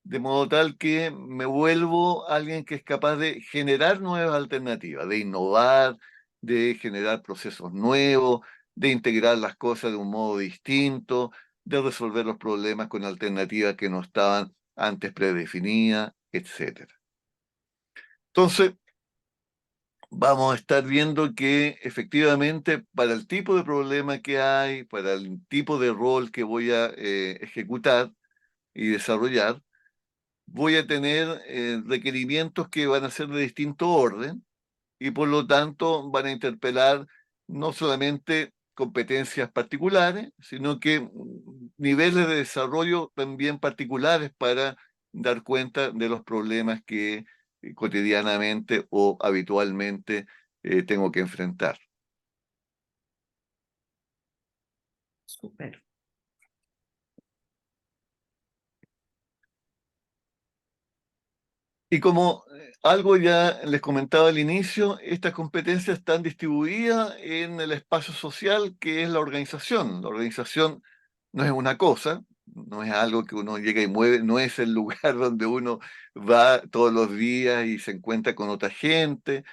De modo tal que me vuelvo alguien que es capaz de generar nuevas alternativas, de innovar, de generar procesos nuevos, de integrar las cosas de un modo distinto, de resolver los problemas con alternativas que no estaban antes predefinidas, etcétera. Entonces, vamos a estar viendo que efectivamente para el tipo de problema que hay, para el tipo de rol que voy a ejecutar y desarrollar, voy a tener requerimientos que van a ser de distinto orden y por lo tanto van a interpelar no solamente competencias particulares, sino que niveles de desarrollo también particulares para dar cuenta de los problemas que cotidianamente o habitualmente tengo que enfrentar. Súper. Y como algo ya les comentaba al inicio, estas competencias están distribuidas en el espacio social que es la organización. La organización no es una cosa, no es algo que uno llega y mueve, no es el lugar donde uno va todos los días y se encuentra con otra gente,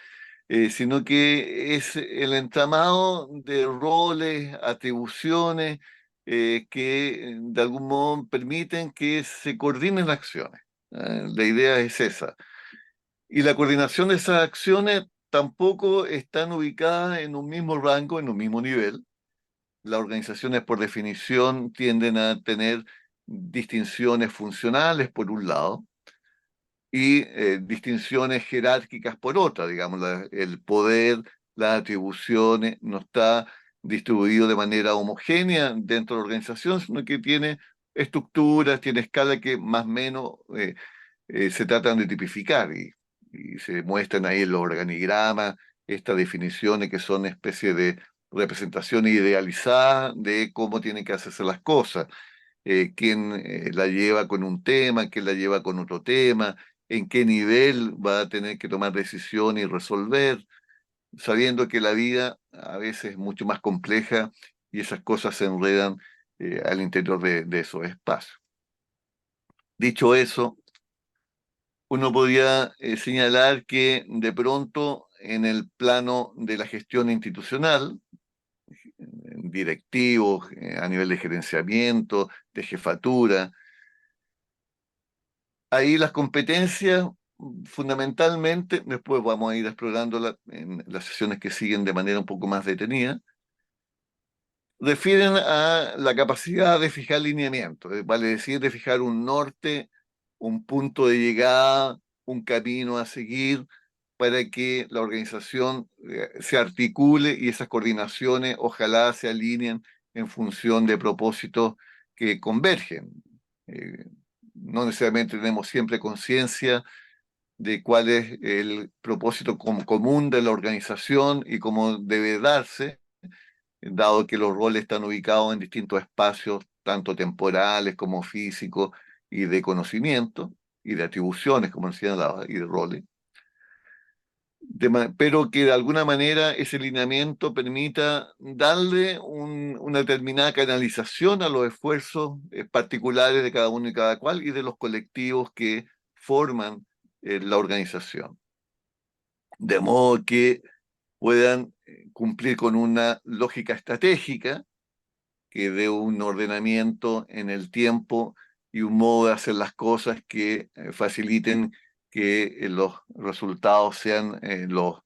sino que es el entramado de roles, atribuciones, que de algún modo permiten que se coordinen las acciones. La idea es esa. Y la coordinación de esas acciones tampoco están ubicadas en un mismo rango, en un mismo nivel. Las organizaciones, por definición, tienden a tener distinciones funcionales, por un lado, y distinciones jerárquicas por otra. Digamos, el poder, las atribuciones, no está distribuido de manera homogénea dentro de la organización, sino que tiene estructuras, tiene escala que más o menos se tratan de tipificar y se muestran ahí en los organigramas estas definiciones que son especie de representación idealizada de cómo tienen que hacerse las cosas, quién la lleva con un tema, quién la lleva con otro tema, en qué nivel va a tener que tomar decisiones y resolver, sabiendo que la vida a veces es mucho más compleja y esas cosas se enredan al interior de esos espacios. Dicho eso, uno podría señalar que de pronto en el plano de la gestión institucional, directivos, a nivel de gerenciamiento, de jefatura, ahí las competencias fundamentalmente, después vamos a ir explorándolas en las sesiones que siguen de manera un poco más detenida, refieren a la capacidad de fijar lineamientos, vale decir, de fijar un norte, un punto de llegada, un camino a seguir para que la organización se articule y esas coordinaciones ojalá se alineen en función de propósitos que convergen. Eh, no necesariamente tenemos siempre conciencia de cuál es el propósito común de la organización y cómo debe darse, dado que los roles están ubicados en distintos espacios, tanto temporales como físicos, y de conocimiento, y de atribuciones, como decía, y de roles. Pero que de alguna manera ese lineamiento permita darle una determinada canalización a los esfuerzos particulares de cada uno y cada cual y de los colectivos que forman la organización. De modo que puedan cumplir con una lógica estratégica que dé un ordenamiento en el tiempo y un modo de hacer las cosas que faciliten que los resultados sean los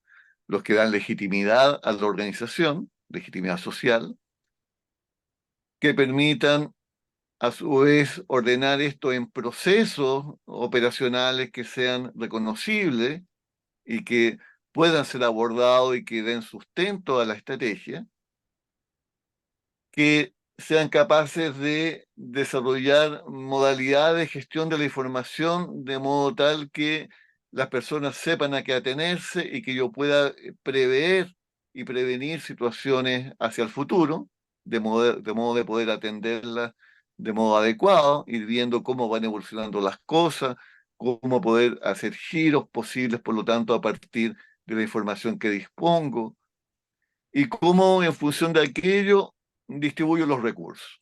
que dan legitimidad a la organización, legitimidad social, que permitan a su vez ordenar esto en procesos operacionales que sean reconocibles y que puedan ser abordados y que den sustento a la estrategia, que sean capaces de desarrollar modalidades de gestión de la información de modo tal que las personas sepan a qué atenerse y que yo pueda prever y prevenir situaciones hacia el futuro, de modo de poder atenderlas de modo adecuado, ir viendo cómo van evolucionando las cosas, cómo poder hacer giros posibles, por lo tanto, a partir de la información que dispongo, y cómo en función de aquello distribuyo los recursos.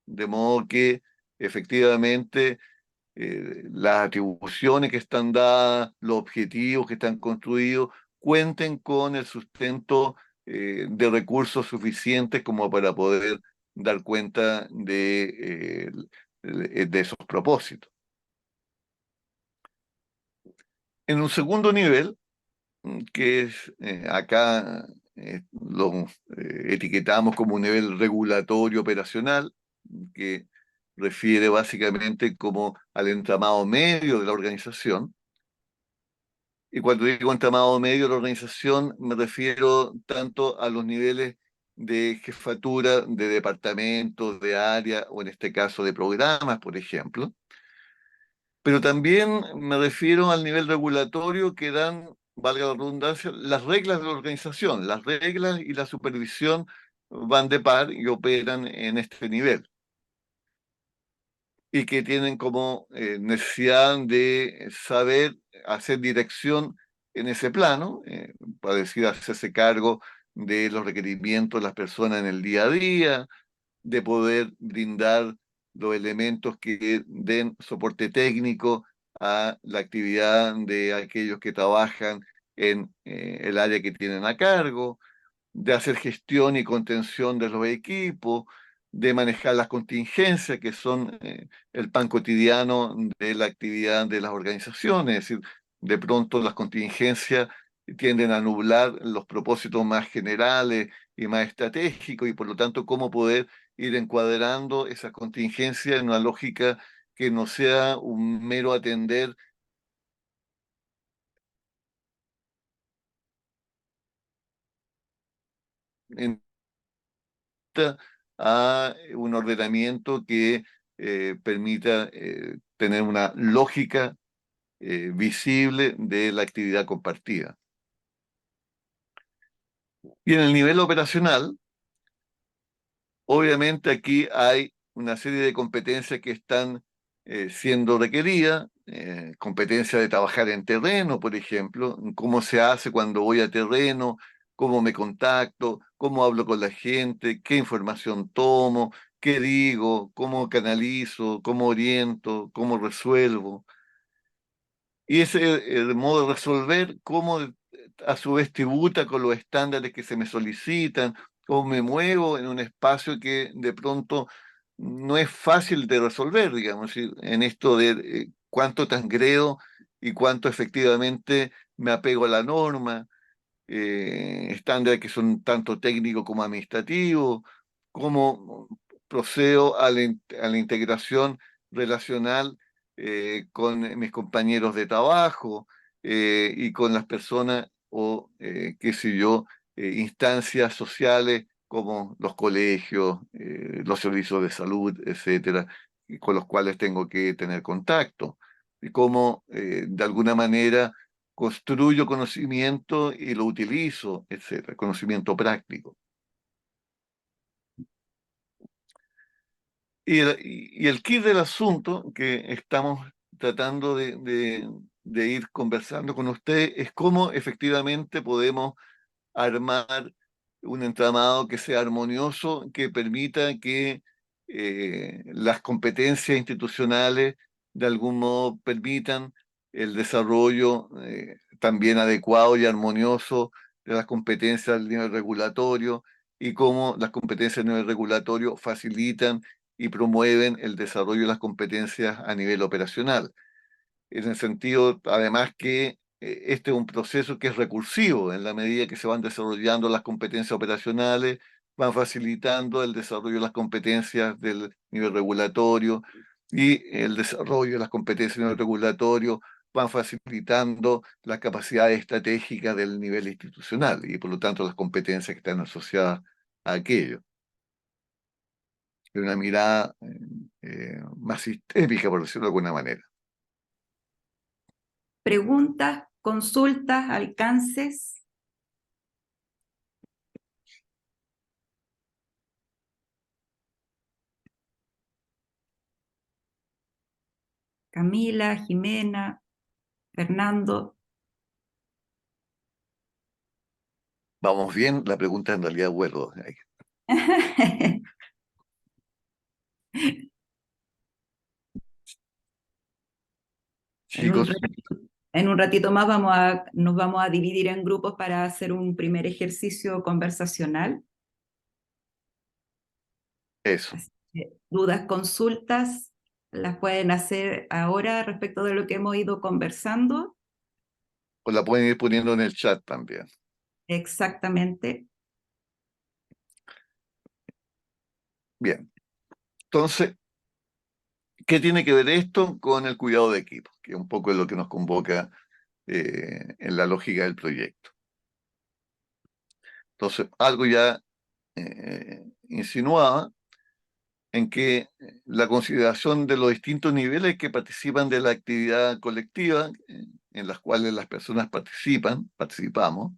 De modo que efectivamente las atribuciones que están dadas, los objetivos que están construidos, cuenten con el sustento de recursos suficientes como para poder dar cuenta de esos propósitos. En un segundo nivel, que es acá lo etiquetamos como un nivel regulatorio operacional, que refiere básicamente como al entramado medio de la organización. Y cuando digo entramado medio de la organización, me refiero tanto a los niveles de jefatura, de departamentos, de área, o en este caso de programas, por ejemplo. Pero también me refiero al nivel regulatorio que dan, valga la redundancia, las reglas de la organización. Las reglas y la supervisión van de par y operan en este nivel. Y que tienen como necesidad de saber hacer dirección en ese plano, para decir, hacerse cargo de los requerimientos de las personas en el día a día, de poder brindar los elementos que den soporte técnico a la actividad de aquellos que trabajan en el área que tienen a cargo, de hacer gestión y contención de los equipos, de manejar las contingencias, que son el pan cotidiano de la actividad de las organizaciones. Es decir, de pronto las contingencias tienden a nublar los propósitos más generales y más estratégicos, y por lo tanto, cómo poder ir encuadrando esas contingencias en una lógica que no sea un mero atender en a un ordenamiento que permita tener una lógica visible de la actividad compartida. Y en el nivel operacional, obviamente aquí hay una serie de competencias que están siendo requeridas, competencia de trabajar en terreno, por ejemplo, cómo se hace cuando voy a terreno, cómo me contacto, cómo hablo con la gente, qué información tomo, qué digo, cómo canalizo, cómo oriento, cómo resuelvo. Y ese el modo de resolver, cómo a su vez tributa con los estándares que se me solicitan, cómo me muevo en un espacio que de pronto no es fácil de resolver, digamos, en esto de cuánto transgredo y cuánto efectivamente me apego a la norma, estándares que son tanto técnicos como administrativos, cómo procedo a la integración relacional con mis compañeros de trabajo y con las personas o, qué sé yo, instancias sociales como los colegios, los servicios de salud, etcétera, y con los cuales tengo que tener contacto. Y cómo, de alguna manera, construyo conocimiento y lo utilizo, etcétera, conocimiento práctico. Y el kit del asunto que estamos tratando de ir conversando con usted es cómo efectivamente podemos armar un entramado que sea armonioso, que permita que las competencias institucionales de algún modo permitan el desarrollo también adecuado y armonioso de las competencias al nivel regulatorio y cómo las competencias a nivel regulatorio facilitan y promueven el desarrollo de las competencias a nivel operacional. En el sentido, además, que este es un proceso que es recursivo, en la medida que se van desarrollando las competencias operacionales, van facilitando el desarrollo de las competencias del nivel regulatorio y el desarrollo de las competencias a nivel regulatorio van facilitando las capacidades estratégicas del nivel institucional y por lo tanto las competencias que están asociadas a aquello. De una mirada más sistémica, por decirlo de alguna manera. Preguntas, consultas, alcances. Camila, Jimena, Fernando. Vamos bien, la pregunta en realidad vuelvo. En un Chicos, En un ratito más nos vamos a dividir en grupos para hacer un primer ejercicio conversacional. eso. Así que dudas, consultas, las pueden hacer ahora respecto de lo que hemos ido conversando. O la pueden ir poniendo en el chat también. Exactamente. Bien. Entonces, ¿qué tiene que ver esto con el cuidado de equipo? Que un poco es lo que nos convoca en la lógica del proyecto. Entonces, algo ya insinuaba en que la consideración de los distintos niveles que participan de la actividad colectiva, en las cuales las personas participamos,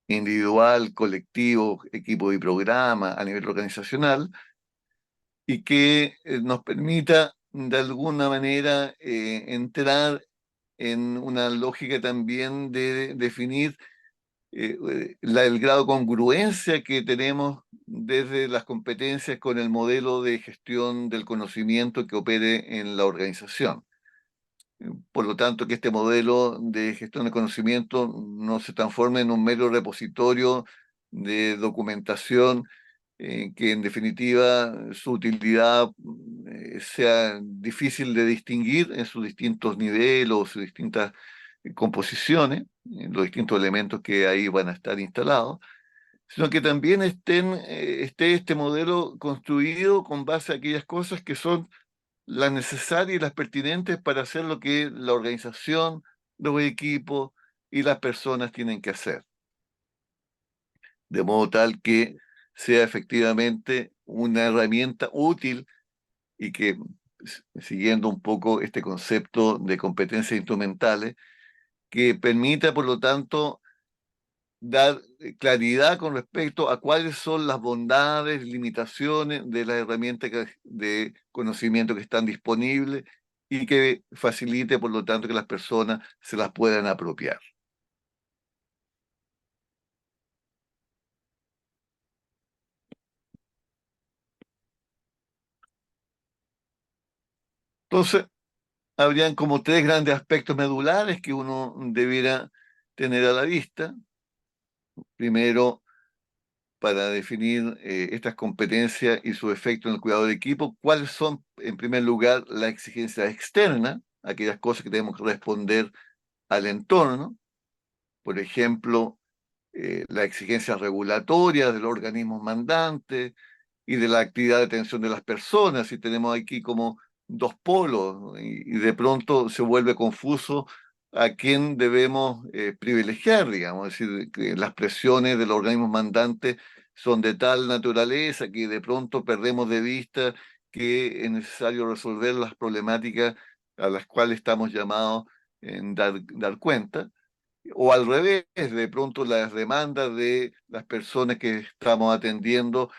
individual, colectivo, equipo y programa a nivel organizacional, y que nos permita de alguna manera entrar en una lógica también de definir el grado de congruencia que tenemos desde las competencias con el modelo de gestión del conocimiento que opere en la organización. Por lo tanto, que este modelo de gestión de conocimiento no se transforme en un mero repositorio de documentación, que en definitiva su utilidad sea difícil de distinguir en sus distintos niveles o sus distintas composiciones, los distintos elementos que ahí van a estar instalados, sino que también esté este modelo construido con base a aquellas cosas que son las necesarias y las pertinentes para hacer lo que la organización, los equipos y las personas tienen que hacer. De modo tal que sea efectivamente una herramienta útil y que, siguiendo un poco este concepto de competencias instrumentales, que permita, por lo tanto, dar claridad con respecto a cuáles son las bondades, limitaciones de las herramientas de conocimiento que están disponibles y que facilite, por lo tanto, que las personas se las puedan apropiar. Entonces, habrían como tres grandes aspectos medulares que uno debiera tener a la vista. Primero, para definir estas competencias y su efecto en el cuidado del equipo, cuáles son, en primer lugar, las exigencias externas, aquellas cosas que tenemos que responder al entorno, por ejemplo, las exigencias regulatorias de los organismos mandantes y de la actividad de atención de las personas, y tenemos aquí como dos polos, ¿no? Y de pronto se vuelve confuso a quién debemos privilegiar, digamos, es decir, que las presiones de los organismos mandantes son de tal naturaleza que de pronto perdemos de vista que es necesario resolver las problemáticas a las cuales estamos llamados en dar cuenta, o al revés, de pronto las demandas de las personas que estamos atendiendo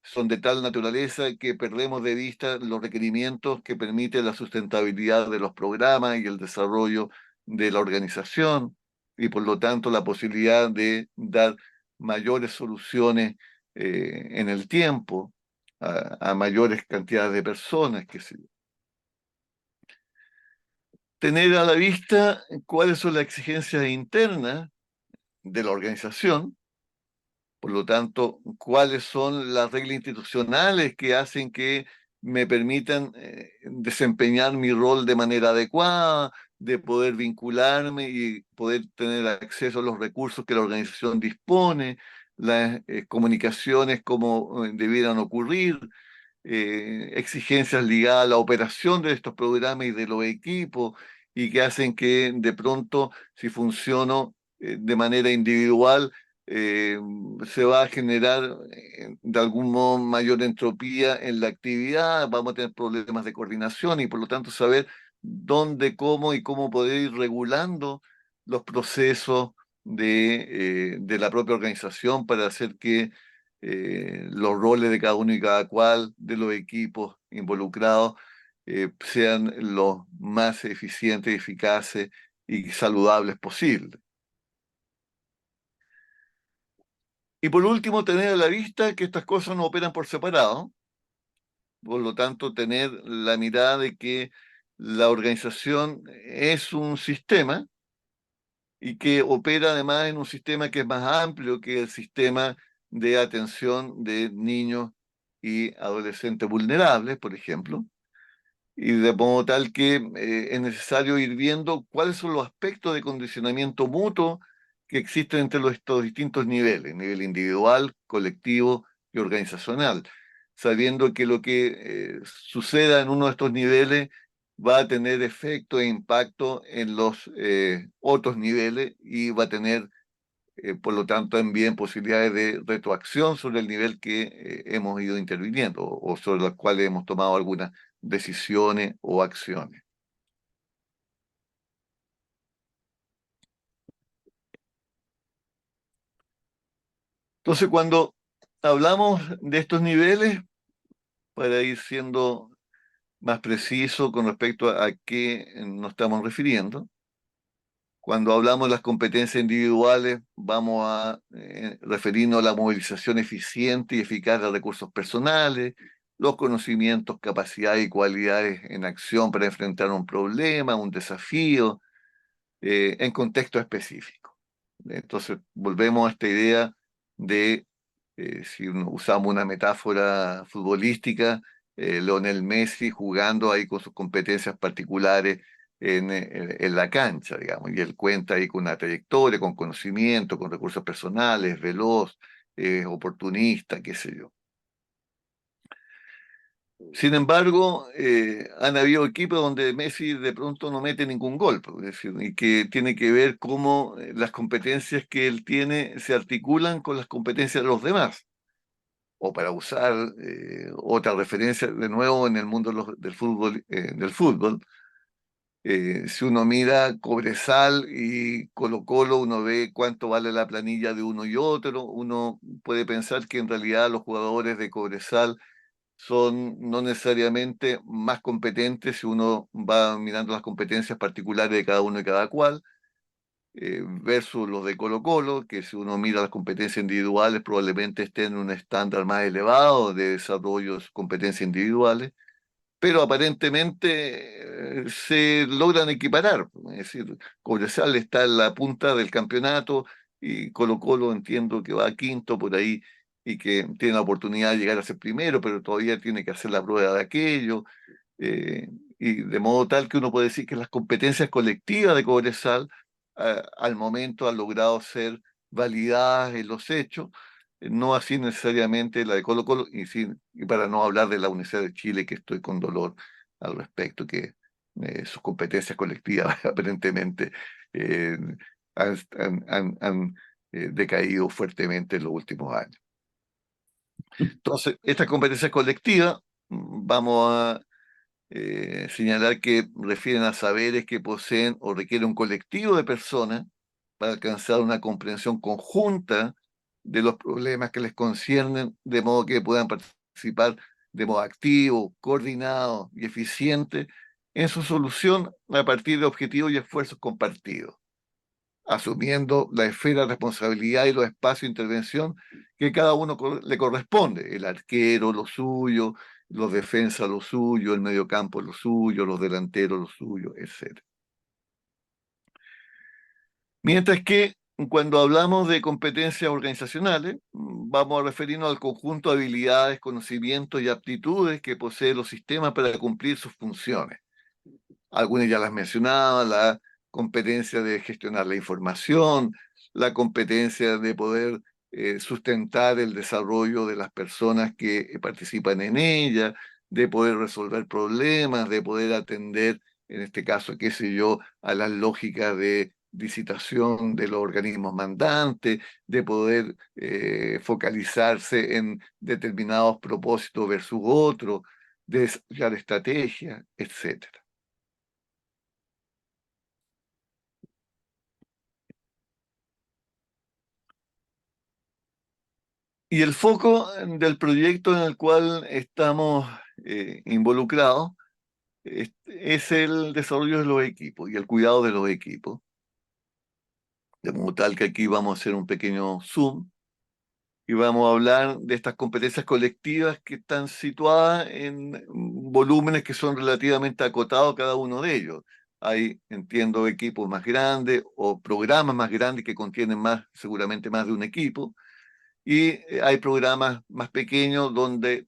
son de tal naturaleza que perdemos de vista los requerimientos que permiten la sustentabilidad de los programas y el desarrollo de la organización, y por lo tanto la posibilidad de dar mayores soluciones en el tiempo a mayores cantidades de personas, que se tener a la vista cuáles son las exigencias internas de la organización. Por lo tanto, ¿cuáles son las reglas institucionales que hacen que me permitan desempeñar mi rol de manera adecuada, de poder vincularme y poder tener acceso a los recursos que la organización dispone, las comunicaciones como debieran ocurrir, exigencias ligadas a la operación de estos programas y de los equipos, y que hacen que de pronto, si funciono de manera individual, eh, se va a generar de algún modo mayor entropía en la actividad, vamos a tener problemas de coordinación y por lo tanto saber dónde, cómo y cómo poder ir regulando los procesos de la propia organización para hacer que los roles de cada uno y cada cual de los equipos involucrados sean los más eficientes, eficaces y saludables posibles. Y por último, tener a la vista que estas cosas no operan por separado, por lo tanto, tener la mirada de que la organización es un sistema y que opera además en un sistema que es más amplio que el sistema de atención de niños y adolescentes vulnerables, por ejemplo, y de modo tal que es necesario ir viendo cuáles son los aspectos de condicionamiento mutuo que existen entre estos distintos niveles, nivel individual, colectivo y organizacional, sabiendo que lo que suceda en uno de estos niveles va a tener efecto e impacto en los otros niveles y va a tener, por lo tanto, también posibilidades de retroacción sobre el nivel que hemos ido interviniendo o sobre los cuales hemos tomado algunas decisiones o acciones. Entonces, cuando hablamos de estos niveles, para ir siendo más preciso con respecto a qué nos estamos refiriendo, Cuando hablamos de las competencias individuales, vamos a referirnos a la movilización eficiente y eficaz de recursos personales, los conocimientos, capacidades y cualidades en acción para enfrentar un problema, un desafío, en contexto específico. Entonces, volvemos a esta idea de, si usamos una metáfora futbolística, Lionel Messi jugando ahí con sus competencias particulares en la cancha, digamos, y él cuenta ahí con una trayectoria, con conocimiento, con recursos personales, veloz, oportunista, qué sé yo. Sin embargo, han habido equipos donde Messi de pronto no mete ningún gol, pues, es decir, y que tiene que ver cómo las competencias que él tiene se articulan con las competencias de los demás. O para usar otra referencia de nuevo en el mundo del fútbol, si uno mira Cobresal y Colo-Colo, uno ve cuánto vale la planilla de uno y otro, uno puede pensar que en realidad los jugadores de Cobresal son no necesariamente más competentes si uno va mirando las competencias particulares de cada uno y cada cual, versus los de Colo-Colo, que si uno mira las competencias individuales probablemente estén en un estándar más elevado de desarrollo de sus competencias individuales, pero aparentemente se logran equiparar. Es decir, Cobresal está en la punta del campeonato y Colo-Colo entiendo que va a quinto por ahí y que tiene la oportunidad de llegar a ser primero, pero todavía tiene que hacer la prueba de aquello. eh, y de modo tal que uno puede decir que las competencias colectivas de Cobresal al momento han logrado ser validadas en los hechos, no así necesariamente la de Colo-Colo, y para no hablar de la Universidad de Chile, que estoy con dolor al respecto, que sus competencias colectivas aparentemente eh, han decaído fuertemente en los últimos años. Entonces, estas competencias colectivas, vamos a señalar que refieren a saberes que poseen o requieren un colectivo de personas para alcanzar una comprensión conjunta de los problemas que les conciernen, de modo que puedan participar de modo activo, coordinado y eficiente en su solución a partir de objetivos y esfuerzos compartidos, asumiendo la esfera de responsabilidad y los espacios de intervención que cada uno le corresponde, el arquero lo suyo, los defensas lo suyo, el mediocampo lo suyo, los delanteros lo suyo, etc. Mientras que cuando hablamos de competencias organizacionales, vamos a referirnos al conjunto de habilidades, conocimientos y aptitudes que poseen los sistemas para cumplir sus funciones. Algunas ya las mencionaba, la competencia de gestionar la información, la competencia de poder sustentar el desarrollo de las personas que participan en ella, de poder resolver problemas, de poder atender, en este caso, qué sé yo, a las lógicas de licitación de los organismos mandantes, de poder focalizarse en determinados propósitos versus otros, de desarrollar estrategias, etcétera. Y el foco del proyecto en el cual estamos involucrados es el desarrollo de los equipos y el cuidado de los equipos. De modo tal que aquí vamos a hacer un pequeño zoom y vamos a hablar de estas competencias colectivas que están situadas en volúmenes que son relativamente acotados cada uno de ellos. Hay, entiendo, equipos más grandes o programas más grandes que contienen más, seguramente más de un equipo, y hay programas más pequeños donde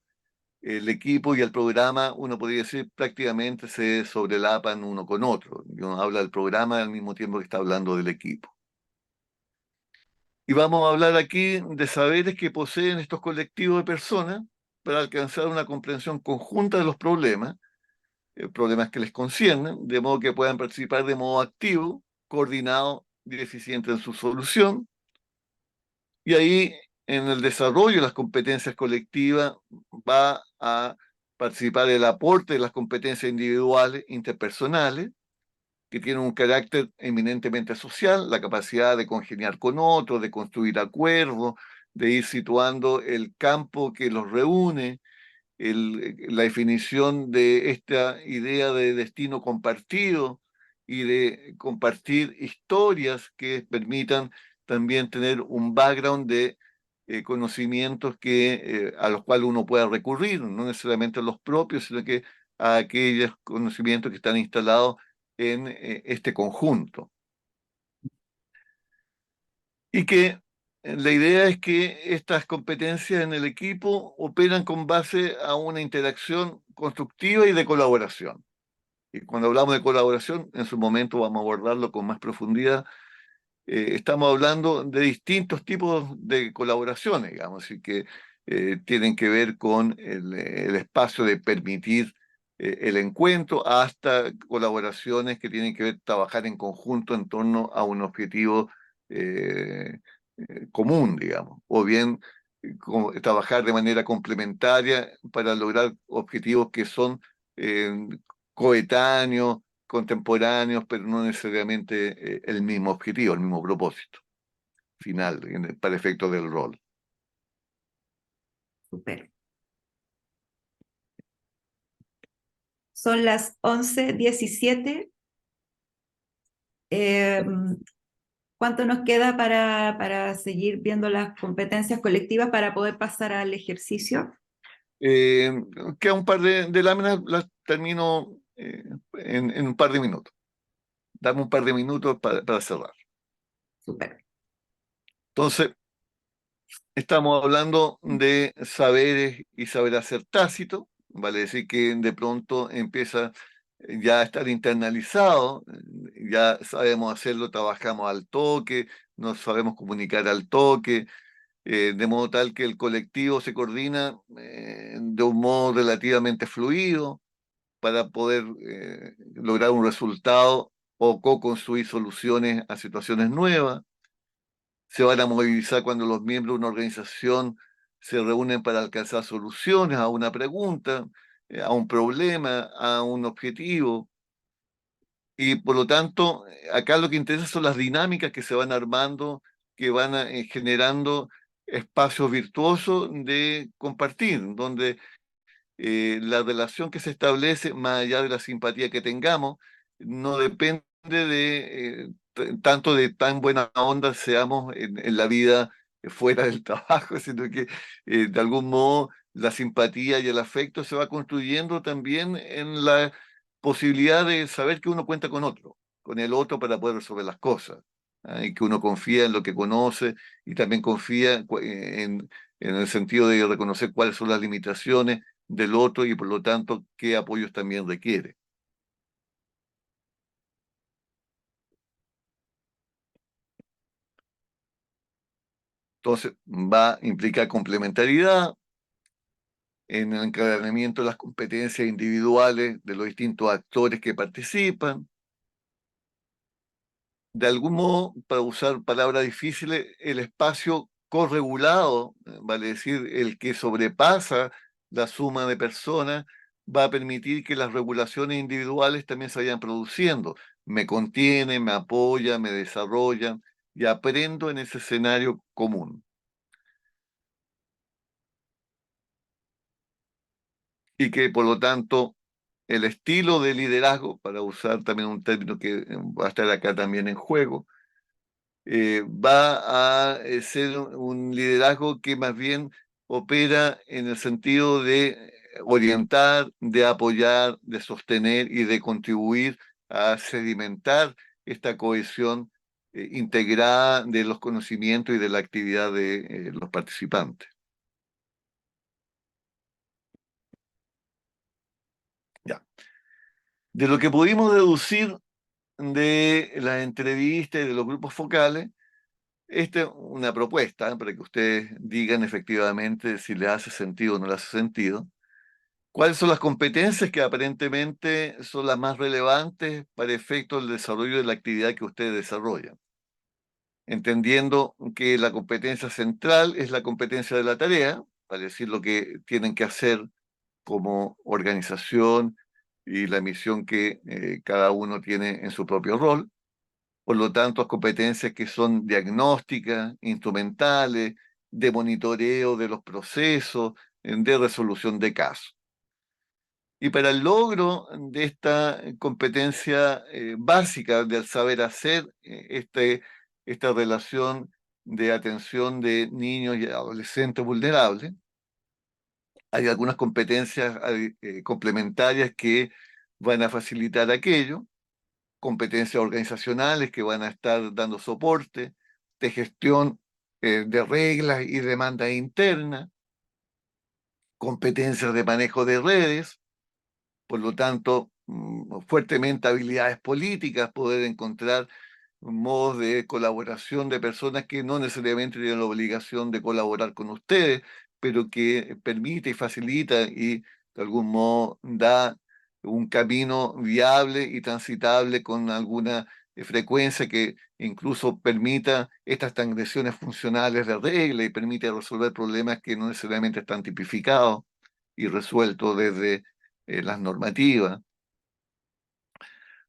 el equipo y el programa, uno podría decir, prácticamente se sobrelapan uno con otro. Y uno habla del programa al mismo tiempo que está hablando del equipo. Y vamos a hablar aquí de saberes que poseen estos colectivos de personas para alcanzar una comprensión conjunta de los problemas que les conciernen, de modo que puedan participar de modo activo, coordinado y eficiente en su solución. Y ahí, en el desarrollo de las competencias colectivas, va a participar el aporte de las competencias individuales, interpersonales, que tienen un carácter eminentemente social, la capacidad de congeniar con otros, de construir acuerdos, de ir situando el campo que los reúne, la definición de esta idea de destino compartido y de compartir historias que permitan también tener un background de conocimientos a los cuales uno pueda recurrir, no necesariamente a los propios, sino que a aquellos conocimientos que están instalados en este conjunto. Y que la idea es que estas competencias en el equipo operan con base a una interacción constructiva y de colaboración. Y cuando hablamos de colaboración, en su momento vamos a abordarlo con más profundidad. Estamos hablando de distintos tipos de colaboraciones, digamos, y que tienen que ver con el espacio de permitir el encuentro, hasta colaboraciones que tienen que ver trabajar en conjunto en torno a un objetivo eh, común, digamos, o bien trabajar de manera complementaria para lograr objetivos que son eh, coetáneos, contemporáneos, pero no necesariamente el mismo objetivo, el mismo propósito final, para efectos del rol. Súper. Son las 11:17. ¿Cuánto nos queda para seguir viendo las competencias colectivas para poder pasar al ejercicio? Eh, Queda un par de láminas, las termino en un par de minutos. Dame un par de minutos para cerrar. Súper. Entonces, estamos hablando de saberes y saber hacer tácito, vale decir que de pronto empieza ya a estar internalizado, ya sabemos hacerlo, trabajamos al toque, nos sabemos comunicar al toque, de modo tal que el colectivo se coordina de un modo relativamente fluido para poder lograr un resultado o co-construir soluciones a situaciones nuevas. Se van a movilizar cuando los miembros de una organización se reúnen para alcanzar soluciones a una pregunta, a un problema, a un objetivo. Y por lo tanto, acá lo que interesa son las dinámicas que se van armando, que van generando espacios virtuosos de compartir, donde la relación que se establece, más allá de la simpatía que tengamos, no depende de tanto de tan buena onda seamos en la vida fuera del trabajo, sino que de algún modo la simpatía y el afecto se va construyendo también en la posibilidad de saber que uno cuenta con el otro para poder resolver las cosas. Y que uno confía en lo que conoce y también confía en el sentido de reconocer cuáles son las limitaciones del otro y por lo tanto qué apoyos también requiere. Entonces va a implicar complementariedad en el encadenamiento de las competencias individuales de los distintos actores que participan. De algún modo, para usar palabras difíciles, el espacio corregulado, vale decir, el que sobrepasa la suma de personas, va a permitir que las regulaciones individuales también se vayan produciendo. Me contienen, me apoyan, me desarrollan y aprendo en ese escenario común. Y que, por lo tanto, el estilo de liderazgo, para usar también un término que va a estar acá también en juego, va a ser un liderazgo que más bien opera en el sentido de orientar, de apoyar, de sostener y de contribuir a sedimentar esta cohesión integrada de los conocimientos y de la actividad de los participantes. Ya. De lo que pudimos deducir de las entrevistas y de los grupos focales, esta es una propuesta para que ustedes digan efectivamente si le hace sentido o no le hace sentido. ¿Cuáles son las competencias que aparentemente son las más relevantes para efecto del desarrollo de la actividad que ustedes desarrollan? Entendiendo que la competencia central es la competencia de la tarea, para decir lo que tienen que hacer como organización y la misión que cada uno tiene en su propio rol. Por lo tanto, competencias que son diagnósticas, instrumentales, de monitoreo de los procesos, de resolución de casos. Y para el logro de esta competencia básica del saber hacer, esta relación de atención de niños y adolescentes vulnerables, hay algunas competencias complementarias que van a facilitar aquello, competencias organizacionales que van a estar dando soporte, de gestión de reglas y demandas internas, competencias de manejo de redes, por lo tanto, fuertemente habilidades políticas, poder encontrar modos de colaboración de personas que no necesariamente tienen la obligación de colaborar con ustedes, pero que permite y facilita y de algún modo da un camino viable y transitable con alguna frecuencia que incluso permita estas transgresiones funcionales de regla y permite resolver problemas que no necesariamente están tipificados y resueltos desde las normativas.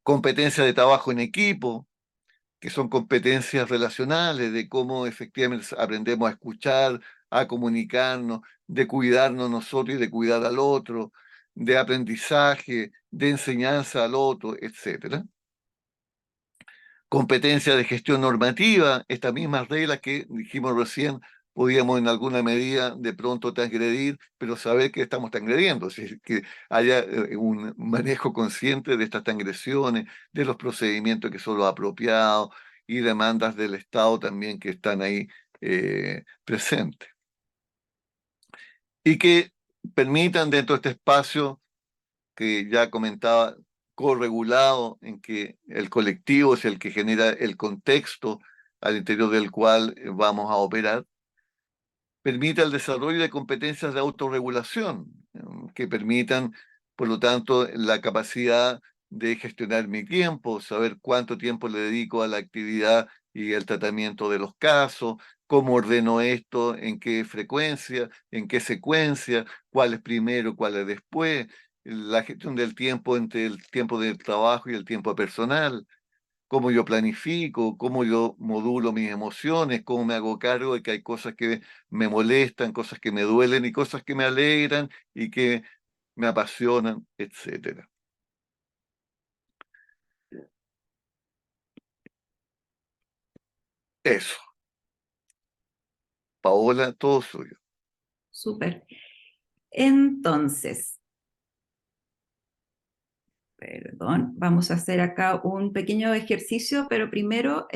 Competencia de trabajo en equipo, que son competencias relacionales de cómo efectivamente aprendemos a escuchar, a comunicarnos, de cuidarnos nosotros y de cuidar al otro, de aprendizaje, de enseñanza al otro, etcétera. Competencia de gestión normativa, estas mismas reglas que dijimos recién, podíamos en alguna medida de pronto transgredir, pero saber que estamos transgrediendo, es decir, que haya un manejo consciente de estas transgresiones, de los procedimientos que son los apropiados y demandas del Estado también que están ahí presentes. Y que permitan dentro de este espacio que ya comentaba, corregulado, en que el colectivo es el que genera el contexto al interior del cual vamos a operar, permita el desarrollo de competencias de autorregulación, que permitan, por lo tanto, la capacidad de gestionar mi tiempo, saber cuánto tiempo le dedico a la actividad y el tratamiento de los casos, cómo ordeno esto, en qué frecuencia, en qué secuencia, cuál es primero, cuál es después, la gestión del tiempo entre el tiempo del trabajo y el tiempo personal, cómo yo planifico, cómo yo modulo mis emociones, cómo me hago cargo de que hay cosas que me molestan, cosas que me duelen y cosas que me alegran y que me apasionan, etcétera. Eso, Paola, todo suyo. Súper. Entonces, perdón, vamos a hacer acá un pequeño ejercicio, pero primero,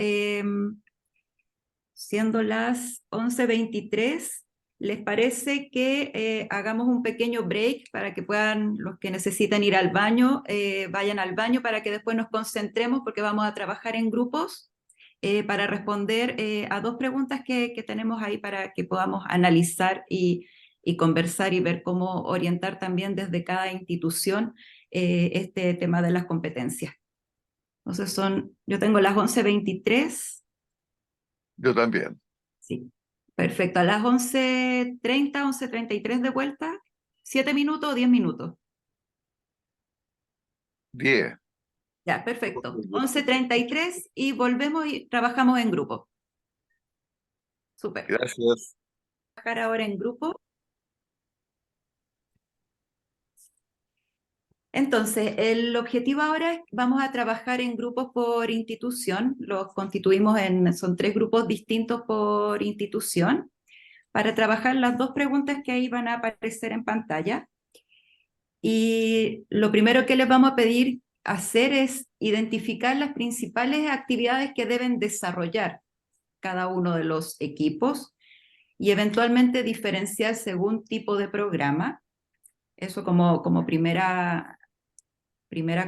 siendo las 11:23, ¿les parece que hagamos un pequeño break para que puedan, los que necesiten ir al baño, vayan al baño para que después nos concentremos porque vamos a trabajar en grupos para responder a dos preguntas que tenemos ahí para que podamos analizar y conversar y ver cómo orientar también desde cada institución este tema de las competencias? Entonces yo tengo las 11:23. Yo también. Sí, perfecto. A las 11:30, 11:33 de vuelta, 7 minutos o 10 minutos. 10. Ya, perfecto. 11:33 y volvemos y trabajamos en grupo. Súper. Gracias. Trabajar ahora en grupo. Entonces, el objetivo ahora es, vamos a trabajar en grupos por institución. Los constituimos son 3 grupos distintos por institución para trabajar las dos preguntas que ahí van a aparecer en pantalla. Y lo primero que les vamos a pedir hacer es identificar las principales actividades que deben desarrollar cada uno de los equipos y eventualmente diferenciar según tipo de programa. Eso como primera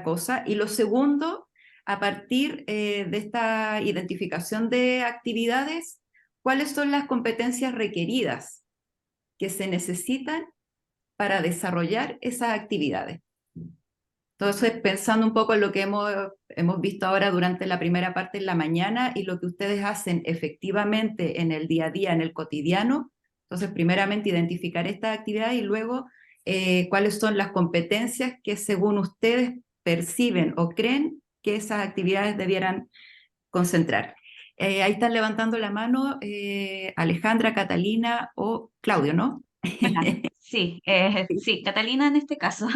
cosa. Y lo segundo, a partir de esta identificación de actividades, ¿cuáles son las competencias requeridas que se necesitan para desarrollar esas actividades? Entonces, pensando un poco en lo que hemos visto ahora durante la primera parte en la mañana y lo que ustedes hacen efectivamente en el día a día, en el cotidiano, entonces primeramente identificar estas actividades y luego cuáles son las competencias que según ustedes perciben o creen que esas actividades debieran concentrar. Ahí están levantando la mano Alejandra, Catalina o Claudio, ¿no? Sí, sí, Catalina en este caso.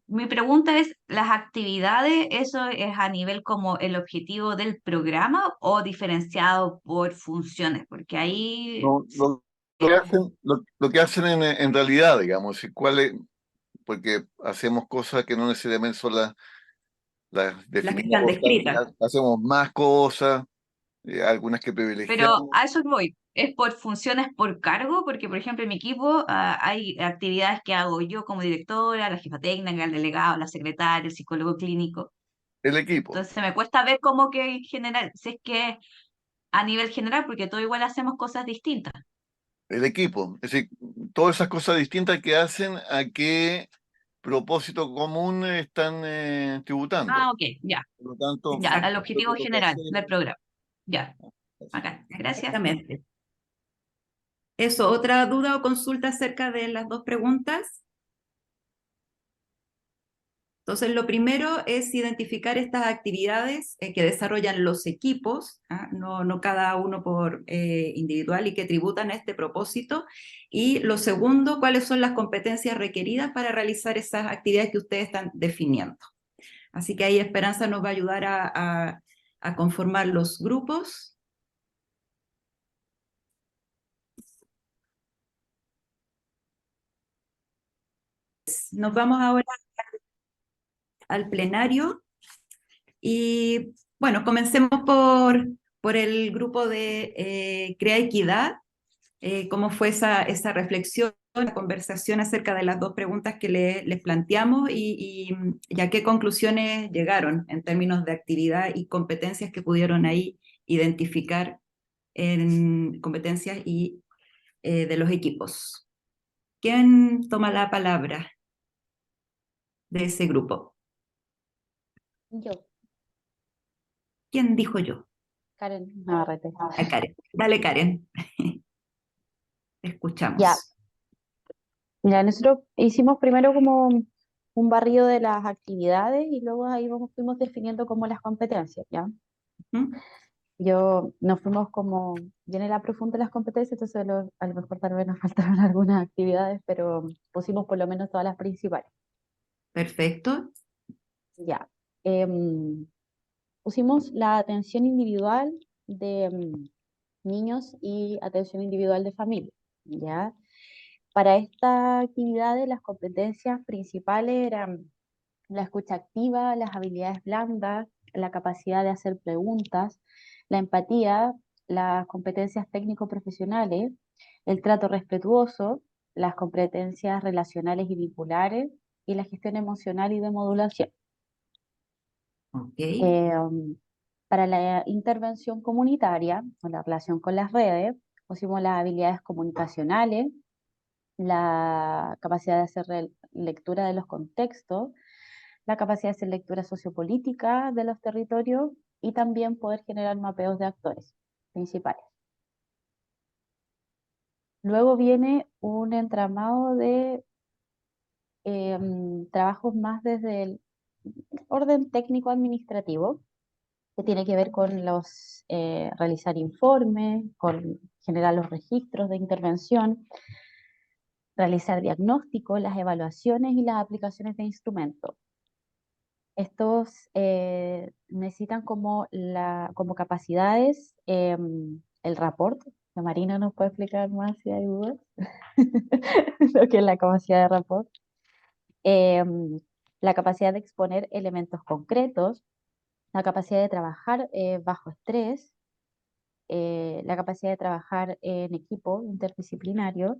mi pregunta es, ¿las actividades, eso es a nivel como el objetivo del programa o diferenciado por funciones? Porque ahí, No, lo que hacen en realidad, digamos, y porque hacemos cosas que no necesariamente son las las que están definimos, descritas. hacemos más cosas, algunas que pero privilegiamos. a eso voy. ¿Es por funciones por cargo? Porque, por ejemplo, en mi equipo hay actividades que hago yo como directora, la jefa técnica, el delegado, la secretaria, el psicólogo clínico. El equipo, Entonces me cuesta ver cómo que en general, si es que a nivel general, porque todo igual hacemos cosas distintas. el equipo. Es decir, todas esas cosas distintas que hacen a qué propósito común están tributando. Ah, ok, ya, Por lo tanto, ya, al lo que objetivo toca general hacer. del programa. Ya, acá, gracias. Exactamente. Eso, ¿otra duda o consulta acerca de las dos preguntas? Entonces, lo primero es identificar estas actividades que desarrollan los equipos, ¿ah? No cada uno por individual y que tributan a este propósito. Y lo segundo, cuáles son las competencias requeridas para realizar esas actividades que ustedes están definiendo. Así que ahí Esperanza nos va a ayudar a conformar los grupos. Nos vamos ahora al plenario. Y bueno, comencemos por el grupo de Crea Equidad. ¿Cómo fue esa reflexión, la conversación acerca de las dos preguntas que les planteamos y a qué conclusiones llegaron en términos de actividad y competencias que pudieron ahí identificar en competencias y de los equipos? ¿Quién toma la palabra de ese grupo? Yo, ¿Quién dijo yo? Karen Navarrete. A Karen. Dale, Karen. Te Ya, escuchamos. mira, nosotros hicimos primero como un barrido de las actividades y luego ahí fuimos definiendo como las competencias, ¿ya? ¿Mm? Nos fuimos como bien en la profunda de las competencias, entonces a lo mejor tal vez nos faltaron algunas actividades, pero pusimos por lo menos todas las principales. Perfecto. Ya. Em, Pusimos la atención individual de niños y atención individual de familia, ¿ya? Para estas actividades, las competencias principales eran la escucha activa, las habilidades blandas, la capacidad de hacer preguntas, la empatía, las competencias técnico-profesionales, el trato respetuoso, las competencias relacionales y vinculares y la gestión emocional y de modulación. Ok. Para la intervención comunitaria o la relación con las redes, pusimos las habilidades comunicacionales, la capacidad de hacer lectura de los contextos, la capacidad de hacer lectura sociopolítica de los territorios y también poder generar mapeos de actores principales. Luego viene un entramado de trabajos más desde el orden técnico-administrativo, que tiene que ver con realizar informes, con generar los registros de intervención, realizar diagnósticos, las evaluaciones y las aplicaciones de instrumentos. Estos necesitan como capacidades el rapport, que Marina nos puede explicar más si hay dudas, lo que es la capacidad de rapport, la capacidad de exponer elementos concretos, la capacidad de trabajar bajo estrés, la capacidad de trabajar en equipo interdisciplinario,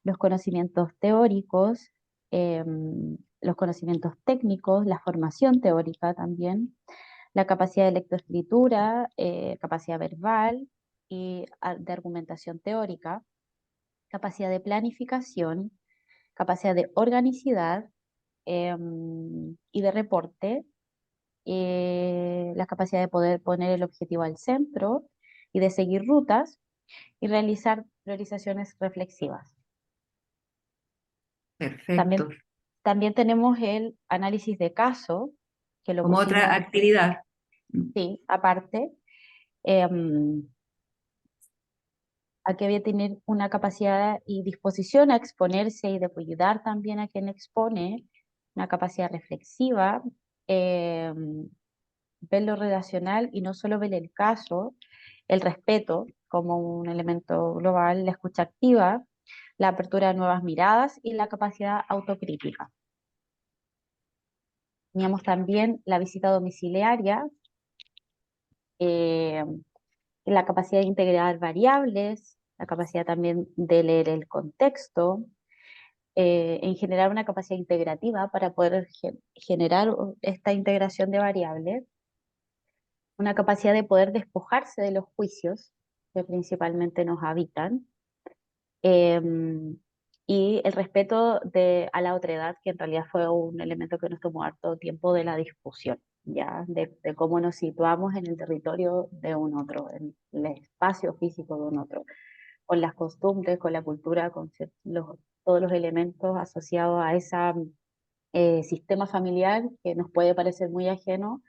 los conocimientos teóricos, los conocimientos técnicos, la formación teórica también, la capacidad de lectoescritura, capacidad verbal y de argumentación teórica, capacidad de planificación, capacidad de organicidad y de reporte, la capacidad de poder poner el objetivo al centro y de seguir rutas y realizar priorizaciones reflexivas. Perfecto. También, también tenemos el análisis de caso, que lo Como otra pusimos, actividad. sí, aparte. Aquí había que tener una capacidad y disposición a exponerse y de ayudar también a quien expone, una capacidad reflexiva, ver lo relacional y no solo ver el caso, el respeto como un elemento global, la escucha activa, la apertura de nuevas miradas y la capacidad autocrítica. Teníamos también la visita domiciliaria, eh, la capacidad de integrar variables, la capacidad también de leer el contexto, en generar una capacidad integrativa para poder generar esta integración de variables, una capacidad de poder despojarse de los juicios que principalmente nos habitan, y el respeto a la otredad, que en realidad fue un elemento que nos tomó harto tiempo de la discusión, ¿ya? De cómo nos situamos en el territorio de un otro, en el espacio físico de un otro, con las costumbres, con la cultura, con todos los elementos asociados a ese sistema familiar que nos puede parecer muy ajeno,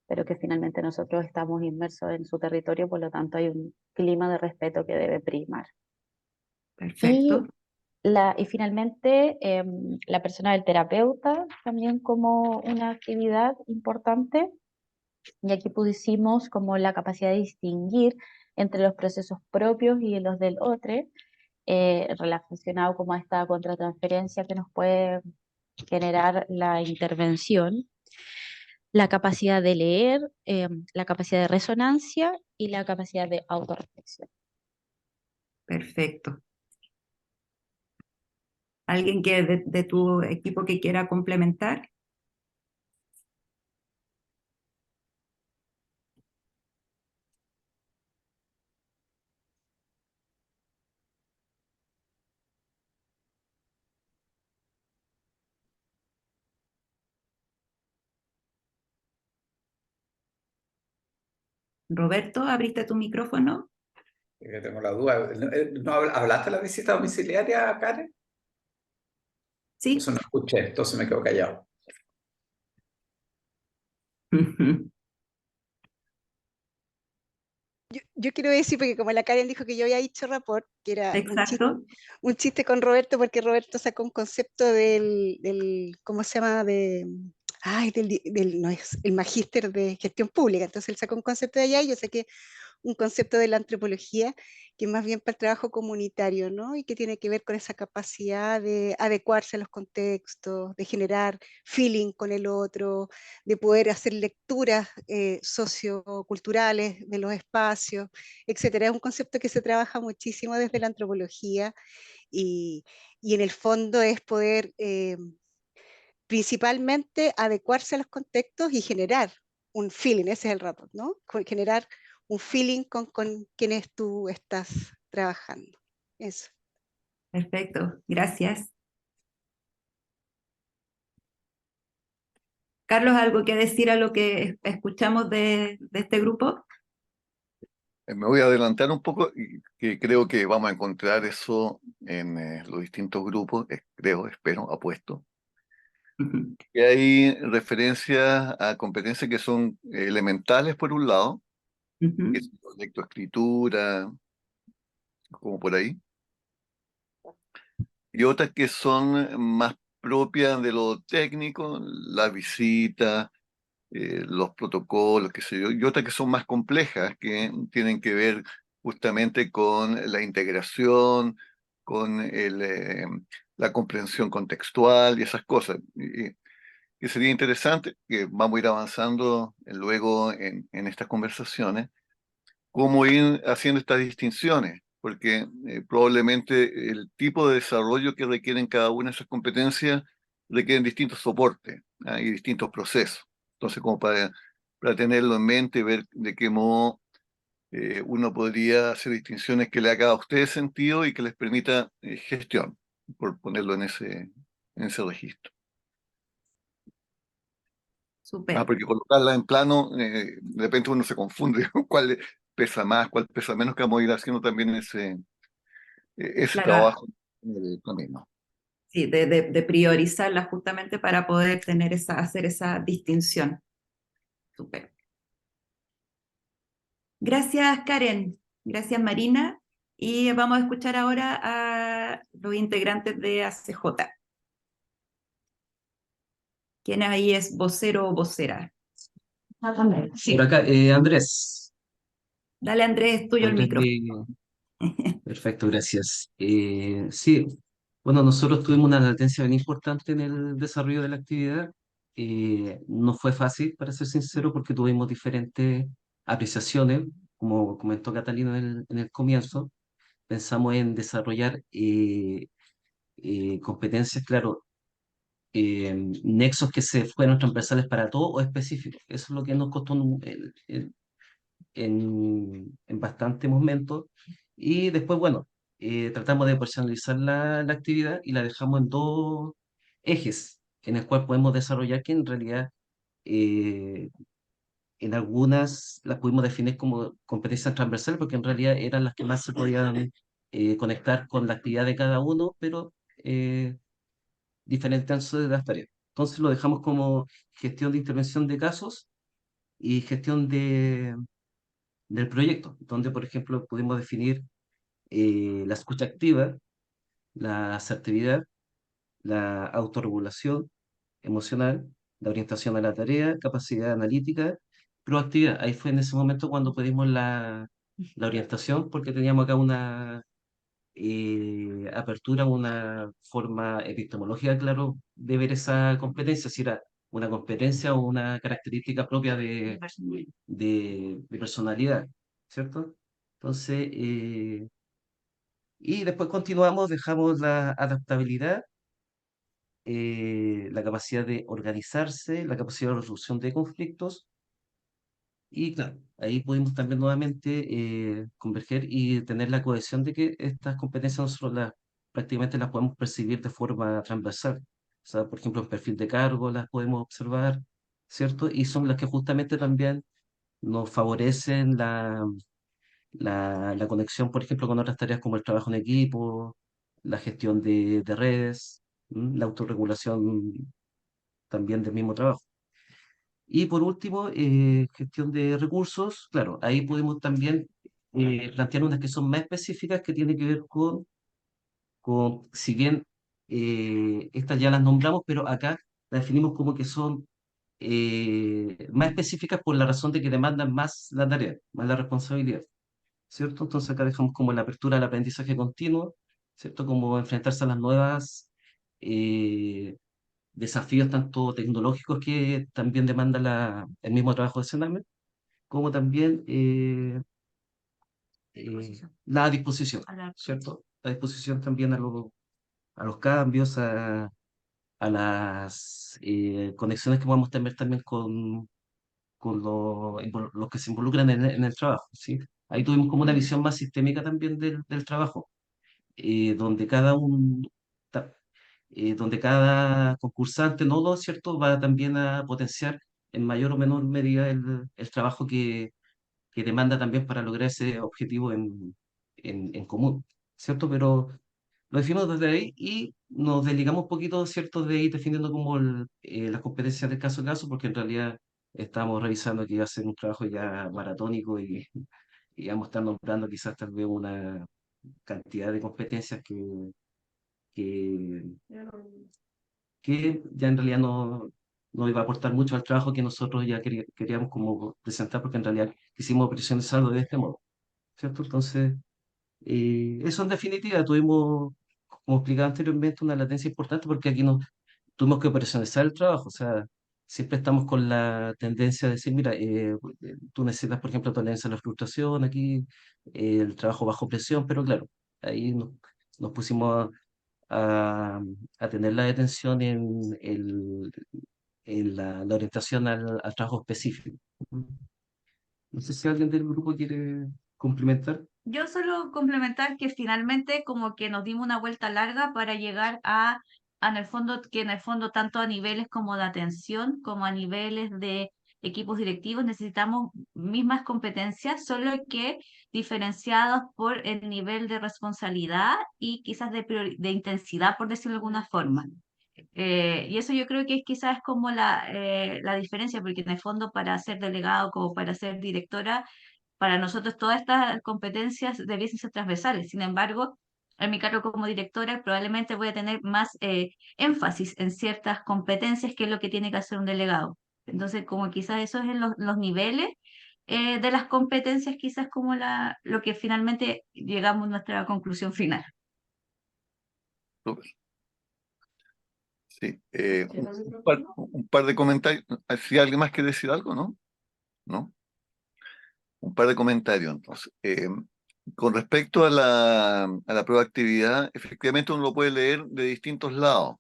pero que finalmente nosotros estamos inmersos en su territorio, por lo tanto hay un clima de respeto que debe primar. Perfecto. Y finalmente, la persona del terapeuta también como una actividad importante, y aquí pusimos como la capacidad de distinguir entre los procesos propios y los del otro, relacionado como a esta contratransferencia que nos puede generar la intervención, la capacidad de leer, la capacidad de resonancia y la capacidad de autorreflexión. Perfecto. ¿Alguien que de tu equipo que quiera complementar? Roberto, ¿abriste tu micrófono? Que tengo la duda. ¿No hablaste de la visita domiciliaria, Karen? Sí. Eso no escuché, entonces me quedo callado. Yo quiero decir, porque como la Karen dijo que yo había dicho rapport, que era Exacto. un chiste con Roberto, porque Roberto sacó un concepto del ¿cómo se llama? No es el magíster de gestión pública, entonces él sacó un concepto de allá y yo saqué un concepto de la antropología que es más bien para el trabajo comunitario, ¿no? Y que tiene que ver con esa capacidad de adecuarse a los contextos, de generar feeling con el otro, de poder hacer lecturas socioculturales de los espacios, etcétera. Es un concepto que se trabaja muchísimo desde la antropología y, y en el fondo es poder principalmente adecuarse a los contextos y generar un feeling, ese es el rapport, ¿no? Generar un feeling con quienes tú estás trabajando. Eso. Perfecto, gracias. Carlos, ¿algo que decir a lo que escuchamos de este grupo? Me voy a adelantar un poco y que creo que vamos a encontrar eso en los distintos grupos, creo, espero, apuesto. Y hay referencias a competencias que son elementales por un lado, que es lectoescritura, como por ahí, y otras que son más propias de lo técnico, la visita, los protocolos, qué sé yo, y otras que son más complejas, que tienen que ver justamente con la integración, con la comprensión contextual y esas cosas. Y que sería interesante, que vamos a ir avanzando luego en estas conversaciones, cómo ir haciendo estas distinciones, porque probablemente el tipo de desarrollo que requieren cada una de esas competencias requieren distintos soportes, y distintos procesos. Entonces, como para tenerlo en mente y ver de qué modo uno podría hacer distinciones que le haga a ustedes sentido y que les permita gestión, por ponerlo en ese registro. Súper. Porque colocarla en plano, de repente uno se confunde cuál pesa más, cuál pesa menos, que vamos a ir haciendo también ese Claro, trabajo en el camino. sí, de priorizarla justamente para poder tener hacer esa distinción. Súper. Gracias, Karen. Gracias, Marina. Y vamos a escuchar ahora a los integrantes de ACJ. ¿Quién ahí es vocero o vocera? Sí. Por acá, Andrés. Dale, Andrés, tuyo el Andrés micrófono. Perfecto, gracias. Sí, bueno, nosotros tuvimos una latencia bien importante en el desarrollo de la actividad. No fue fácil, para ser sincero, porque tuvimos diferentes apreciaciones, como comentó Catalina en el comienzo. Pensamos en desarrollar competencias, claro, nexos que se fueran transversales para todo o específicos. Eso es lo que nos costó en bastante momentos. Y después, bueno, tratamos de personalizar la actividad y la dejamos en dos ejes en el cual podemos desarrollar que en realidad eh, en algunas las pudimos definir como competencias transversales porque en realidad eran las que más se podían conectar con la actividad de cada uno, pero diferenciándose de las tareas. Entonces lo dejamos como gestión de intervención de casos y gestión del proyecto, donde, por ejemplo, pudimos definir la escucha activa, la asertividad, la autorregulación emocional, la orientación a la tarea, capacidad analítica, proactividad. Ahí fue en ese momento cuando pedimos la orientación, porque teníamos acá una apertura, una forma epistemológica, claro, de ver esa competencia, si era una competencia o una característica propia de personalidad, ¿cierto? Entonces, y después continuamos, dejamos la adaptabilidad, la capacidad de organizarse, la capacidad de resolución de conflictos, y claro, ahí pudimos también nuevamente converger y tener la cohesión de que estas competencias nosotros prácticamente las podemos percibir de forma transversal. O sea, por ejemplo, en perfil de cargo las podemos observar, ¿cierto? Y son las que justamente también nos favorecen la conexión, por ejemplo, con otras tareas como el trabajo en equipo, la gestión de redes, la autorregulación también del mismo trabajo. Y por último, gestión de recursos. Claro, ahí podemos también plantear unas que son más específicas que tienen que ver si bien estas ya las nombramos, pero acá las definimos como que son más específicas por la razón de que demandan más la tarea, más la responsabilidad. ¿Cierto? Entonces acá dejamos como la apertura al aprendizaje continuo, ¿cierto? Como enfrentarse a las nuevas desafíos tanto tecnológicos que también demanda el mismo trabajo de Sename, como también la disposición, ¿cierto? La disposición también a los cambios, a las conexiones que podemos tener también con los que se involucran en el trabajo, ¿sí? Ahí tuvimos como una visión más sistémica también del trabajo, donde ta- donde cada concursante nodo, ¿cierto?, va también a potenciar en mayor o menor medida el trabajo que demanda también para lograr ese objetivo en común, ¿cierto? Pero lo definimos desde ahí y nos desligamos un poquito, ¿cierto?, de ir definiendo como las competencias del caso a caso, porque en realidad estamos revisando que iba a ser un trabajo ya maratónico y vamos a estar nombrando quizás tal vez una cantidad de competencias que, que ya en realidad no iba a aportar mucho al trabajo que nosotros ya queríamos como presentar, porque en realidad quisimos presionarlo de este modo, ¿cierto? Entonces, eso en definitiva, tuvimos, como explicaba anteriormente, una latencia importante porque aquí tuvimos que operacionalizar el trabajo, o sea, siempre estamos con la tendencia de decir, mira, tú necesitas, por ejemplo, tolerancia a la frustración, aquí el trabajo bajo presión, pero claro, ahí nos pusimos a, a tener la detención en la orientación al trabajo específico. No sé si alguien del grupo quiere complementar. Yo solo complementar que finalmente como que nos dimos una vuelta larga para llegar en el fondo, que en el fondo tanto a niveles como de atención, como a niveles de equipos directivos necesitamos mismas competencias, solo que diferenciados por el nivel de responsabilidad y quizás de intensidad, por decirlo de alguna forma. Y eso yo creo que quizás es como la diferencia, porque en el fondo para ser delegado como para ser directora, para nosotros todas estas competencias debiesen ser transversales. Sin embargo, en mi cargo como directora probablemente voy a tener más énfasis en ciertas competencias, que es lo que tiene que hacer un delegado. Entonces, como quizás esos son los niveles de las competencias, quizás como lo que finalmente llegamos a nuestra conclusión final. Súper. Sí, un par de comentarios. Si alguien más quiere decir algo, ¿no? ¿No? Un par de comentarios, entonces. Con respecto a la proactividad, efectivamente uno lo puede leer de distintos lados.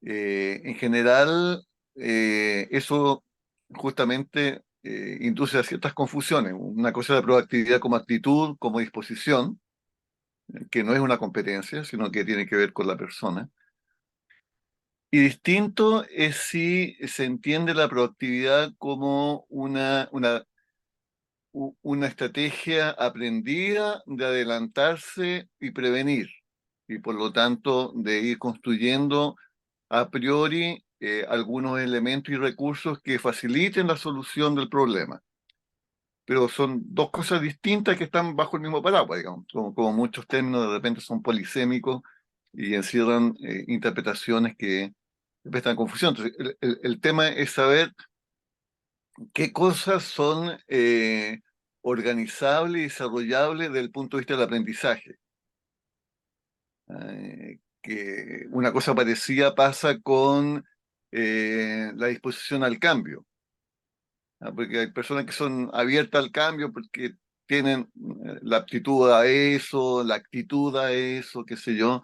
En general, eso justamente induce a ciertas confusiones. Una cosa es la proactividad como actitud, como disposición, que no es una competencia, sino que tiene que ver con la persona. Y distinto es si se entiende la proactividad como una estrategia aprendida de adelantarse y prevenir, y por lo tanto de ir construyendo a priori algunos elementos y recursos que faciliten la solución del problema. Pero son dos cosas distintas que están bajo el mismo paraguas, digamos. Como muchos términos de repente son polisémicos y encierran interpretaciones que prestan confusión. Entonces, el tema es saber qué cosas son organizables y desarrollables desde el punto de vista del aprendizaje. Que una cosa parecida pasa con la disposición al cambio. Porque hay personas que son abiertas al cambio porque tienen la aptitud a eso, la actitud a eso, qué sé yo.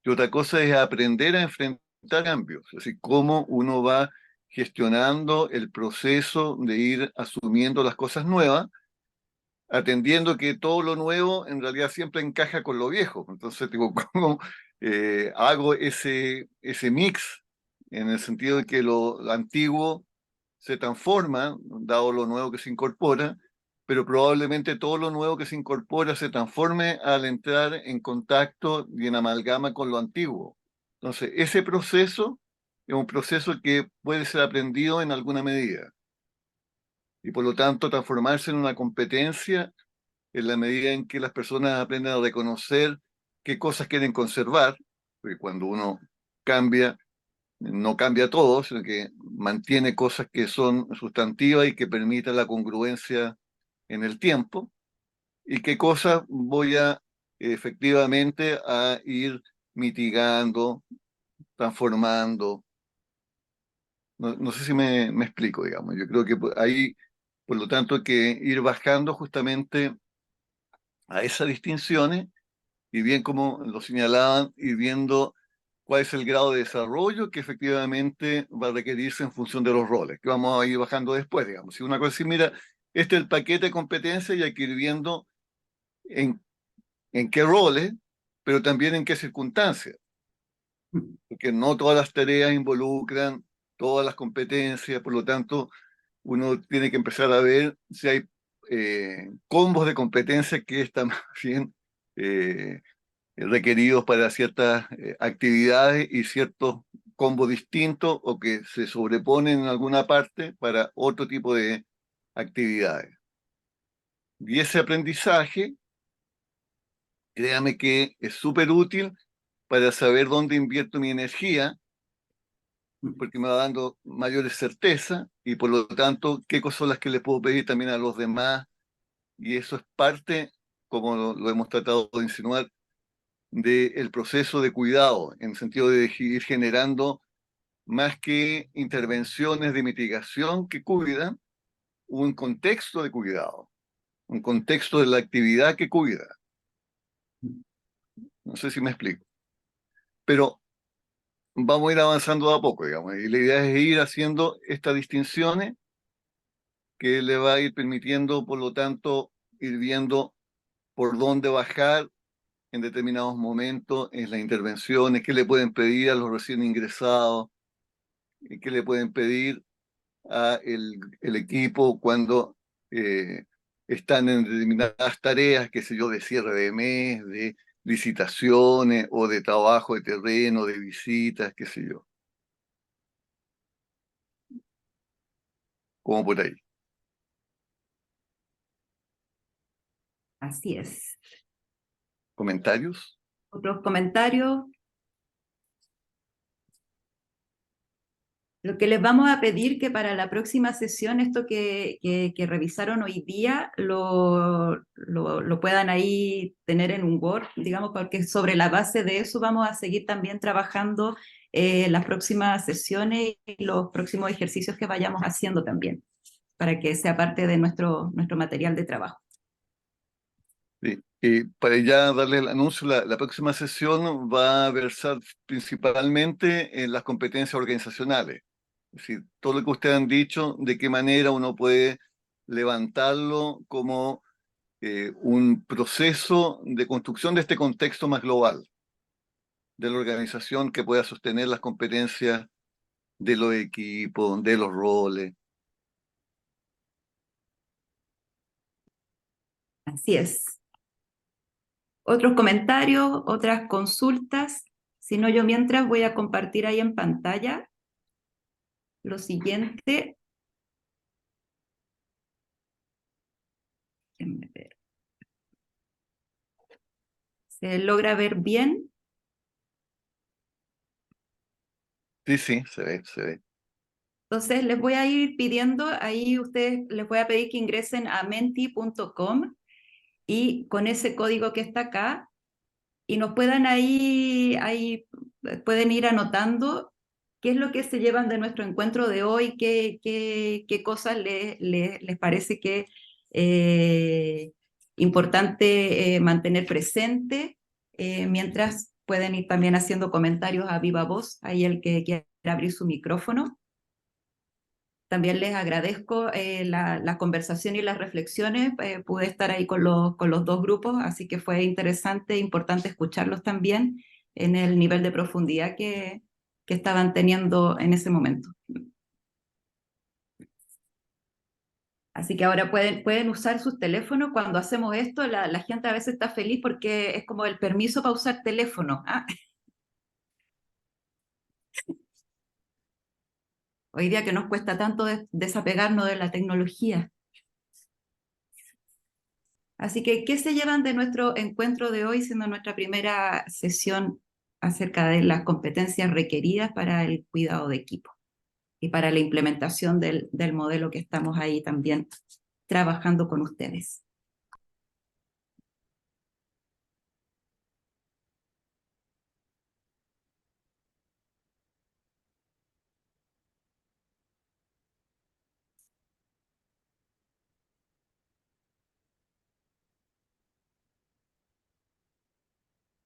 Y otra cosa es aprender a enfrentar cambios, es decir, cómo uno va gestionando el proceso de ir asumiendo las cosas nuevas, atendiendo que todo lo nuevo en realidad siempre encaja con lo viejo. Entonces, digo, ¿cómo hago ese mix en el sentido de que lo antiguo se transforma, dado lo nuevo que se incorpora, pero probablemente todo lo nuevo que se incorpora se transforme al entrar en contacto y en amalgama con lo antiguo? Entonces, ese proceso es un proceso que puede ser aprendido en alguna medida y por lo tanto transformarse en una competencia en la medida en que las personas aprenden a reconocer qué cosas quieren conservar, porque cuando uno cambia, no cambia todo, sino que mantiene cosas que son sustantivas y que permitan la congruencia en el tiempo, y qué cosas voy a efectivamente a ir mitigando, transformando. No sé si me explico, digamos. Yo creo que ahí, por lo tanto, hay que ir bajando justamente a esas distinciones y bien como lo señalaban, ir viendo cuál es el grado de desarrollo que efectivamente va a requerirse en función de los roles, que vamos a ir bajando después, digamos. Si una cosa es, mira, este es el paquete de competencias y hay que ir viendo en, en qué roles, pero también en qué circunstancias, porque no todas las tareas involucran todas las competencias, por lo tanto, uno tiene que empezar a ver si hay combos de competencias que están más bien requeridos para ciertas actividades y ciertos combos distintos o que se sobreponen en alguna parte para otro tipo de actividades. Y ese aprendizaje, créame que es súper útil para saber dónde invierto mi energía, porque me va dando mayores certezas y por lo tanto qué cosas son las que le puedo pedir también a los demás. Y eso es parte, como lo hemos tratado de insinuar, del proceso de cuidado, en el sentido de ir generando más que intervenciones de mitigación que cuidan, un contexto de cuidado, un contexto de la actividad que cuida. No sé si me explico. Pero vamos a ir avanzando de a poco, digamos, y la idea es ir haciendo estas distinciones que le va a ir permitiendo, por lo tanto, ir viendo por dónde bajar en determinados momentos en las intervenciones, qué le pueden pedir a los recién ingresados, qué le pueden pedir a el equipo cuando eh, están en determinadas tareas, qué sé yo, de cierre de mes, de licitaciones o de trabajo de terreno, de visitas, qué sé yo, como por ahí. Así es. ¿Comentarios? ¿Otros comentarios? Lo que les vamos a pedir que para la próxima sesión, esto que revisaron hoy día, lo puedan ahí tener en un Word, digamos, porque sobre la base de eso vamos a seguir también trabajando las próximas sesiones y los próximos ejercicios que vayamos haciendo también, para que sea parte de nuestro material de trabajo. Sí. Y para ya darle el anuncio, la próxima sesión va a versar principalmente en las competencias organizacionales. Es decir, todo lo que ustedes han dicho, de qué manera uno puede levantarlo como un proceso de construcción de este contexto más global, de la organización que pueda sostener las competencias de los equipos, de los roles. Así es. ¿Otros comentarios, otras consultas? Si no, yo mientras voy a compartir ahí en pantalla lo siguiente. Déjenme ver. ¿Se logra ver bien? Sí, sí, se ve, se ve. Entonces les voy a ir pidiendo, ahí ustedes les voy a pedir que ingresen a menti.com y con ese código que está acá y nos puedan ahí pueden ir anotando qué es lo que se llevan de nuestro encuentro de hoy, qué cosas les parece que importante mantener presente, mientras pueden ir también haciendo comentarios a viva voz, ahí el que quiera abrir su micrófono. También les agradezco la conversación y las reflexiones. Pude estar ahí con los dos grupos, así que fue interesante e importante escucharlos también en el nivel de profundidad que estaban teniendo en ese momento. Así que ahora pueden usar sus teléfonos. Cuando hacemos esto, la gente a veces está feliz porque es como el permiso para usar teléfono. ¿Ah? Hoy día que nos cuesta tanto desapegarnos de la tecnología. Así que, ¿qué se llevan de nuestro encuentro de hoy, siendo nuestra primera sesión acerca de las competencias requeridas para el cuidado de equipo y para la implementación del modelo que estamos ahí también trabajando con ustedes?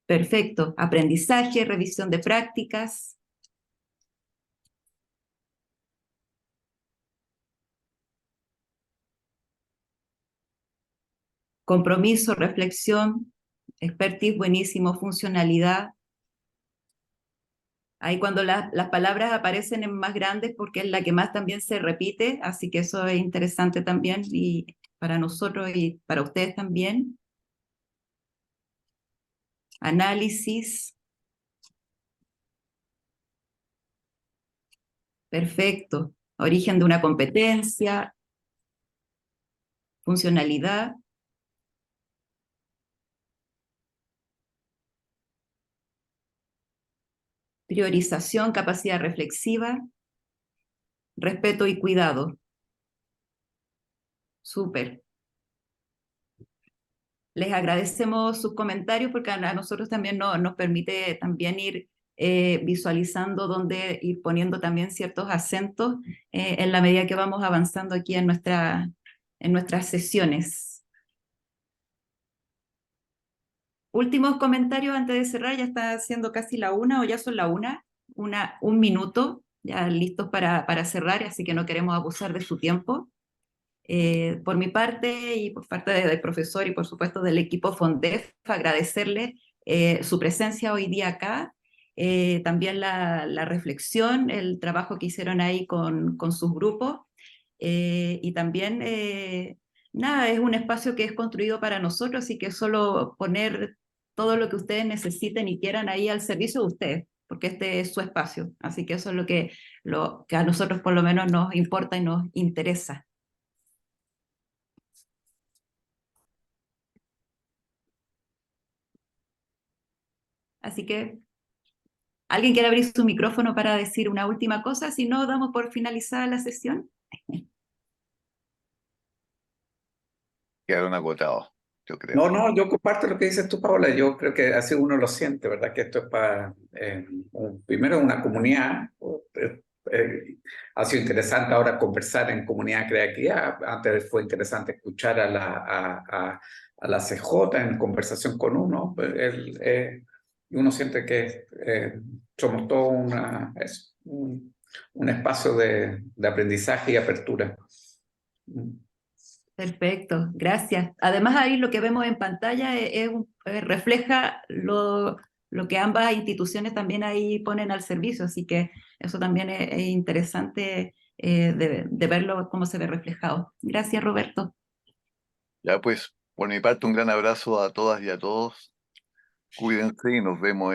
Perfecto. Aprendizaje, revisión de prácticas. Compromiso, reflexión, expertise, buenísimo, funcionalidad. Ahí cuando las palabras aparecen en más grandes porque es la que más también se repite, así que eso es interesante también y para nosotros y para ustedes también. Análisis. Perfecto. Origen de una competencia, funcionalidad. Priorización, capacidad reflexiva, respeto y cuidado. Súper. Les agradecemos sus comentarios porque a nosotros también nos permite también ir visualizando dónde ir poniendo también ciertos acentos en la medida que vamos avanzando aquí en nuestras sesiones. Últimos comentarios antes de cerrar, ya está siendo casi la una o ya son la un minuto, ya listos para cerrar, así que no queremos abusar de su tiempo. Por mi parte y por parte del profesor y por supuesto del equipo FONDEF, agradecerle su presencia hoy día acá, también la reflexión, el trabajo que hicieron ahí con sus grupos y también, nada, es un espacio que es construido para nosotros y que solo poner todo lo que ustedes necesiten y quieran ahí al servicio de ustedes, porque este es su espacio, así que eso es lo que a nosotros por lo menos nos importa y nos interesa. Así que, ¿alguien quiere abrir su micrófono para decir una última cosa? Si no, damos por finalizada la sesión. Quedaron agotados, yo creo. No, no, yo comparto lo que dices tú, Paola. Yo creo que así uno lo siente, ¿verdad? Que esto es para, primero, una comunidad. eh, ha sido interesante ahora conversar en comunidad creativa. Antes fue interesante escuchar a la CJ en conversación con uno. Y uno siente que somos todo un espacio de aprendizaje y apertura. Perfecto, gracias. Además, ahí lo que vemos en pantalla refleja lo que ambas instituciones también ahí ponen al servicio, así que eso también es interesante de verlo cómo se ve reflejado. Gracias, Roberto. Ya pues, por mi parte, un gran abrazo a todas y a todos. Cuídense y nos vemos